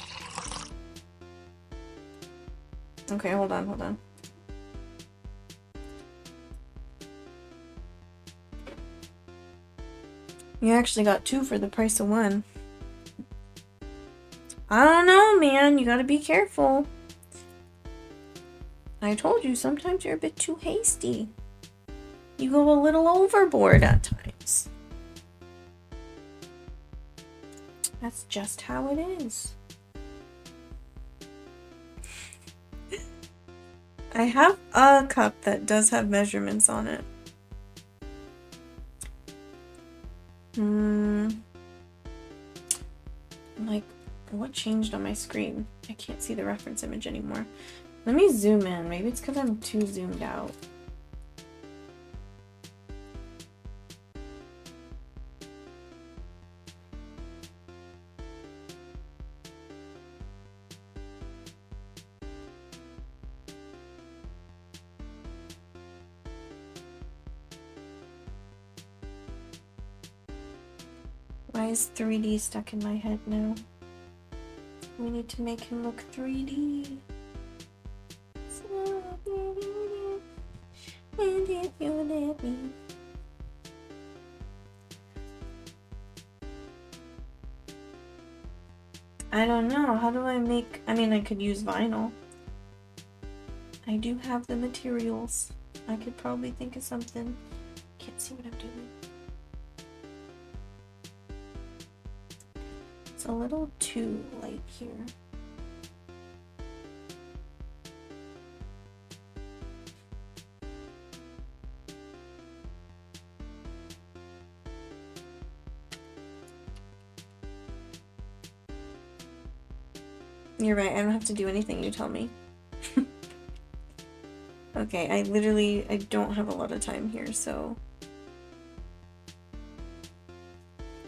Okay, hold on. You actually got 2 for the price of 1. I don't know, man. You gotta be careful. I told you, sometimes you're a bit too hasty. You go a little overboard at times. That's just how it is. I have a cup that does have measurements on it. Like, what changed on my screen? I can't see the reference image anymore. Let me zoom in. Maybe it's because I'm too zoomed out. Why is 3D stuck in my head now? We need to make him look 3D. And if you let me. I don't know. How do I make... I mean, I could use vinyl. I do have the materials. I could probably think of something. Can't see what I'm doing. It's a little too light here. You're right, I don't have to do anything you tell me. Okay, I don't have a lot of time here, so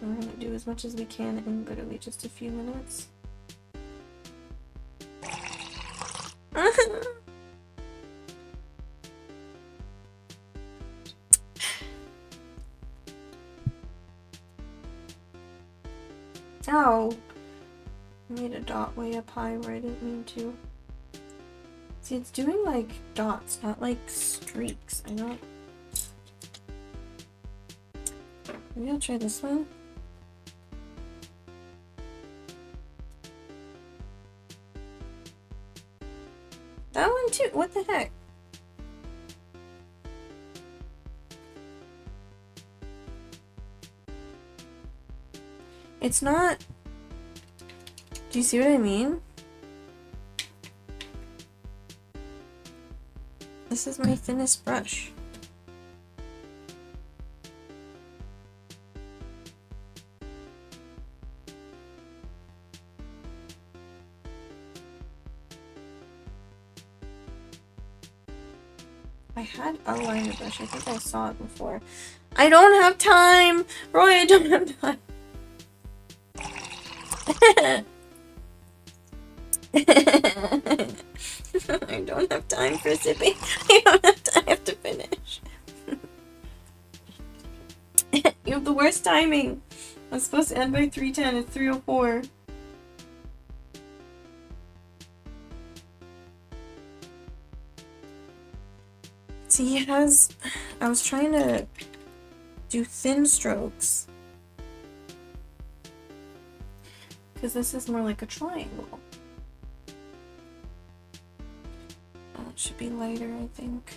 we're gonna do as much as we can in literally just a few minutes. Ow! I made a dot way up high where I didn't mean to. See, it's doing like dots, not like streaks. I don't... Maybe I'll try this one. That one too? What the heck? It's not... Do you see what I mean? This is my thinnest brush. I had a liner brush. I think I saw it before. I don't have time! Roy, I don't have time. I don't have time for sipping. I don't have time. I have to finish. You have the worst timing. I was supposed to end by 3:10. It's 3:04. See, he has... I was trying to do thin strokes. Because this is more like a triangle. Oh, it should be lighter, I think.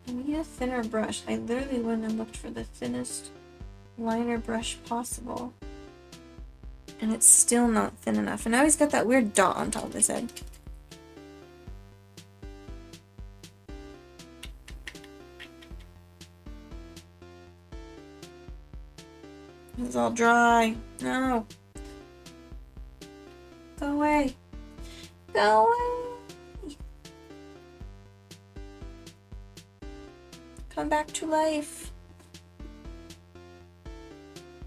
I need a thinner brush. I literally went and looked for the thinnest liner brush possible. And it's still not thin enough. And now he's got that weird dot on top of his head. It's all dry. No. Go away. Go away. Come back to life.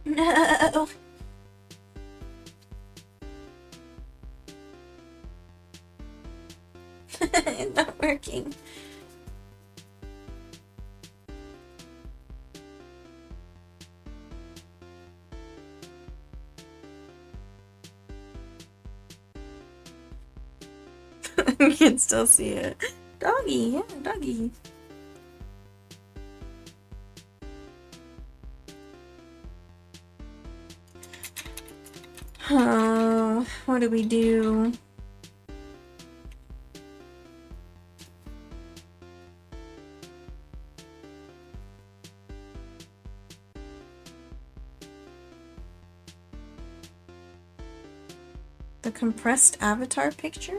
No. It's not working. You can still see it. Doggy, yeah, doggy. What do we do? The compressed avatar picture?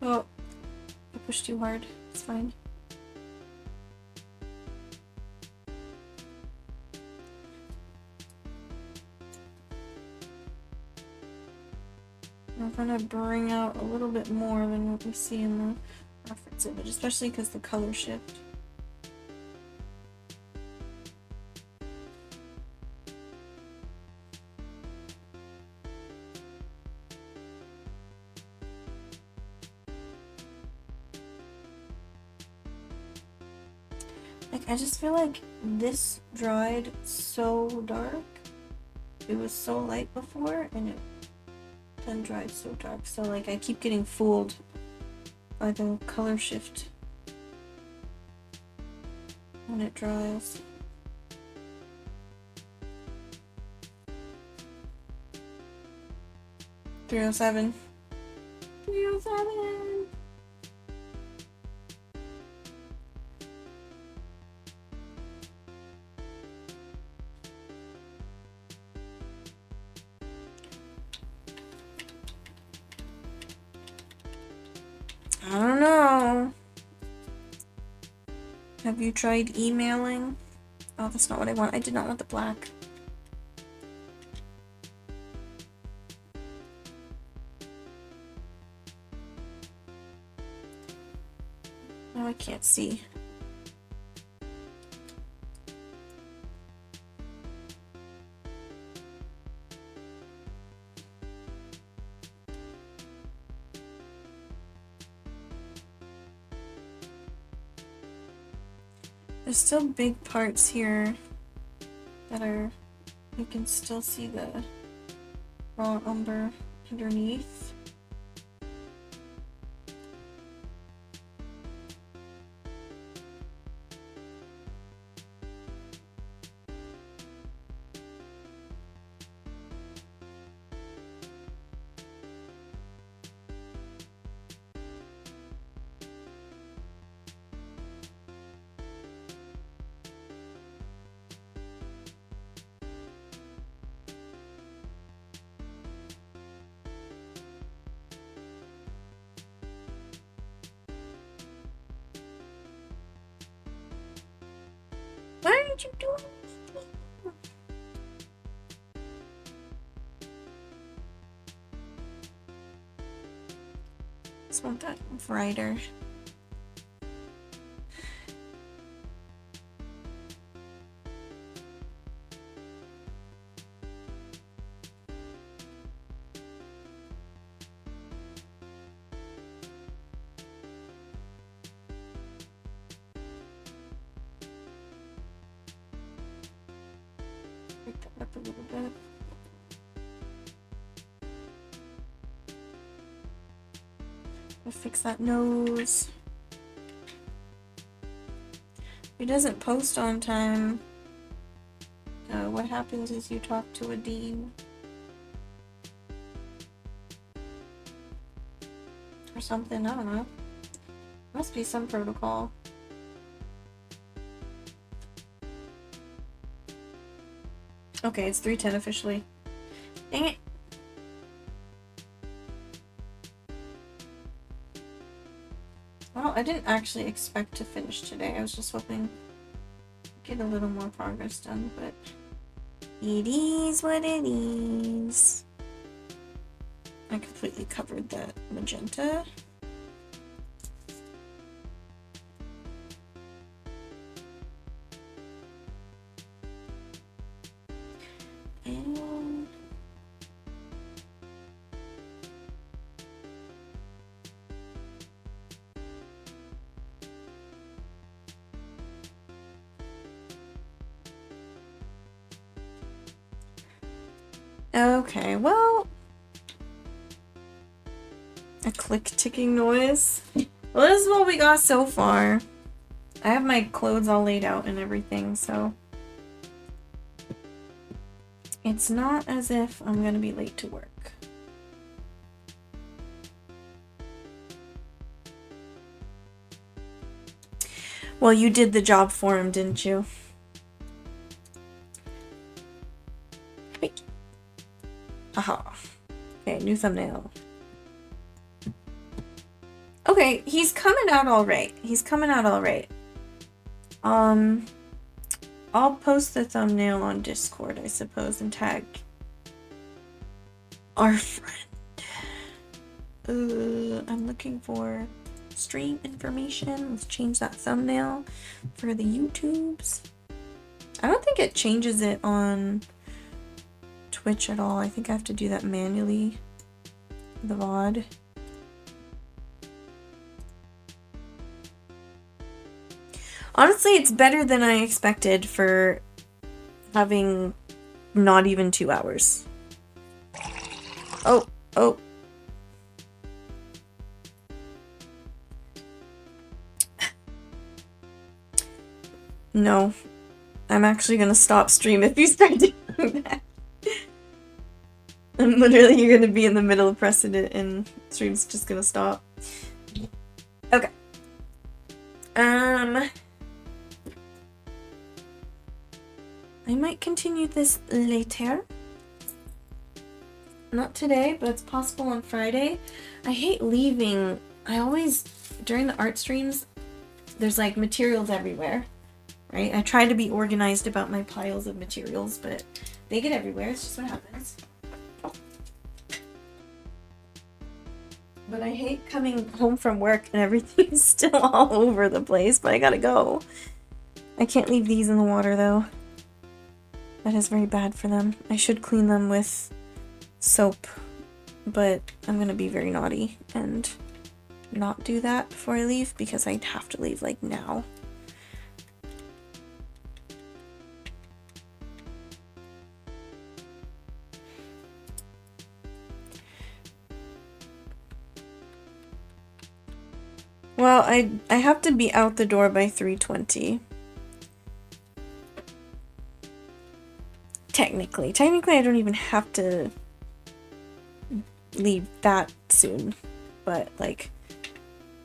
Oh, I pushed too hard. It's fine. I'm gonna bring out a little bit more than what we see in the reference image, especially because the color shift. Like, I just feel like this dried so dark. It was so light before, and it then dried so dark. So, like, I keep getting fooled by the color shift when it dries. $307. $307. I don't know. Have you tried emailing? Oh, that's not what I want. I did not want the black. Oh, I can't see. There's still big parts here that are, you can still see the raw umber underneath. Why aren't you doing this? Just want that brighter. Break that up a little bit. I'll fix that nose. If he doesn't post on time, what happens is you talk to a dean. Or something, I don't know. Must be some protocol. Okay, it's 3:10 officially. Dang it! Well, I didn't actually expect to finish today. I was just hoping to get a little more progress done, but it is what it is. I completely covered that magenta. And okay, well, a click ticking noise. Well, this is what we got so far. I have my clothes all laid out and everything, so it's not as if I'm gonna be late to work. Well, you did the job for him, didn't you? Wait. Aha. Okay, new thumbnail. Okay, he's coming out alright. He's coming out alright. I'll post the thumbnail on Discord, I suppose, and tag our friend. I'm looking for stream information. Let's change that thumbnail for the YouTubes. I don't think it changes it on Twitch at all. I think I have to do that manually. The VOD. Honestly, it's better than I expected for having not even 2 hours. Oh, oh. No. I'm actually gonna stop stream if you start doing that. And literally, you're gonna be in the middle of pressing it and stream's just gonna stop. Okay. I might continue this later. Not today, but it's possible on Friday. I hate leaving. I always, during the art streams, there's like materials everywhere, right? I try to be organized about my piles of materials, but they get everywhere. It's just what happens. But I hate coming home from work and everything's still all over the place, but I gotta go. I can't leave these in the water though. That is very bad for them. I should clean them with soap, but I'm gonna be very naughty and not do that before I leave because I'd have to leave like now. Well, I have to be out the door by 3:20. Technically I don't even have to leave that soon, but like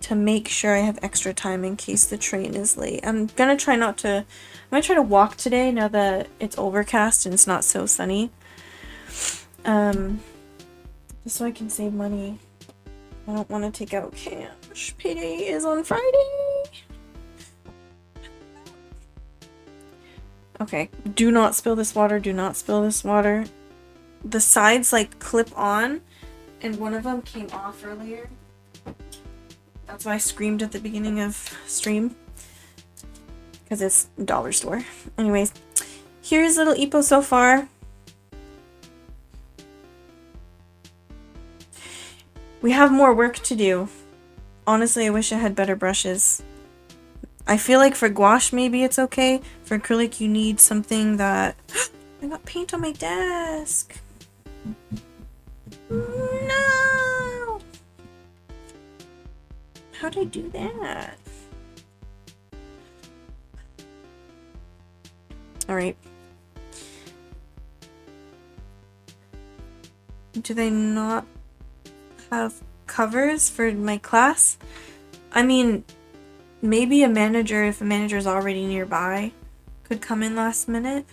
to make sure I have extra time in case the train is late. I'm gonna try to walk today now that it's overcast and it's not so sunny. Just so I can save money. I don't want to take out cash. Payday is on Friday. Okay, do not spill this water, do not spill this water. The sides like clip on and one of them came off earlier. That's why I screamed at the beginning of stream. Because it's a dollar store. Anyways, here's little Ipo so far. We have more work to do. Honestly, I wish I had better brushes. I feel like for gouache maybe it's okay. For acrylic you need something that... I got paint on my desk. No! How'd I do that? Alright. Do they not have covers for my class? I mean, maybe a manager, if a manager's already nearby, could come in last minute.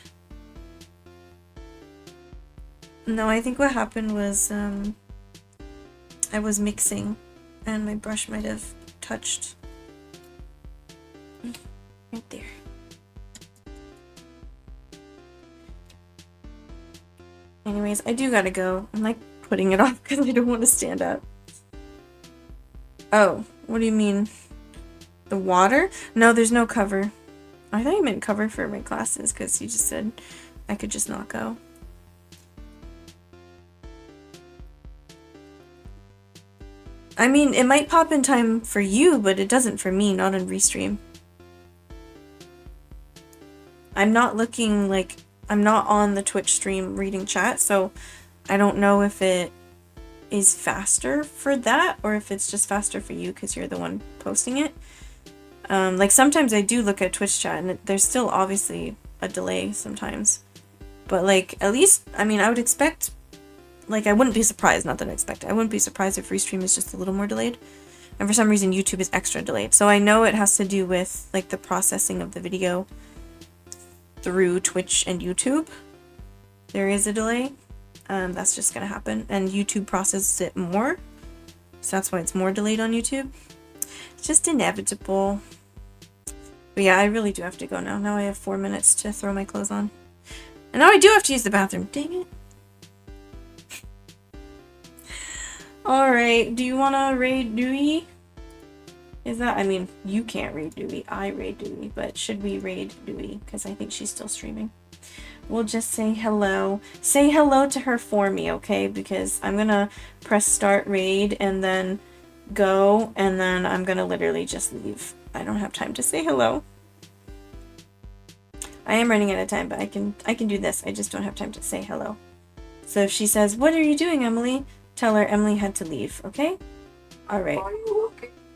No, I think what happened was I was mixing and my brush might have touched right there. Anyways, I do gotta go. I'm like putting it off because I don't want to stand up. Oh, what do you mean? The water? No, there's no cover. I thought you meant cover for my classes because you just said I could just not go. I mean, it might pop in time for you, but it doesn't for me, not on Restream. I'm not looking like... I'm not on the Twitch stream reading chat, so I don't know if it is faster for that or if it's just faster for you because you're the one posting it. Like sometimes I do look at Twitch chat and there's still obviously a delay sometimes. But like at least, I mean, I would expect, like I wouldn't be surprised, not that I expect it, I wouldn't be surprised if Restream is just a little more delayed. And for some reason YouTube is extra delayed. So I know it has to do with like the processing of the video through Twitch and YouTube. There is a delay. That's just gonna happen. And YouTube processes it more. So that's why it's more delayed on YouTube. It's just inevitable. But yeah, I really do have to go now. Now I have 4 minutes to throw my clothes on. And now I do have to use the bathroom. Dang it. Alright, do you wanna raid Dewey? Is that, I mean, you can't raid Dewey. I raid Dewey, but should we raid Dewey? Because I think she's still streaming. We'll just say hello. Say hello to her for me, okay? Because I'm gonna press start raid and then go, and then I'm gonna literally just leave. I don't have time to say hello. I am running out of time, but I can do this. I just don't have time to say hello. So if she says, "What are you doing, Emily?" Tell her Emily had to leave, okay? Alright. Are you okay?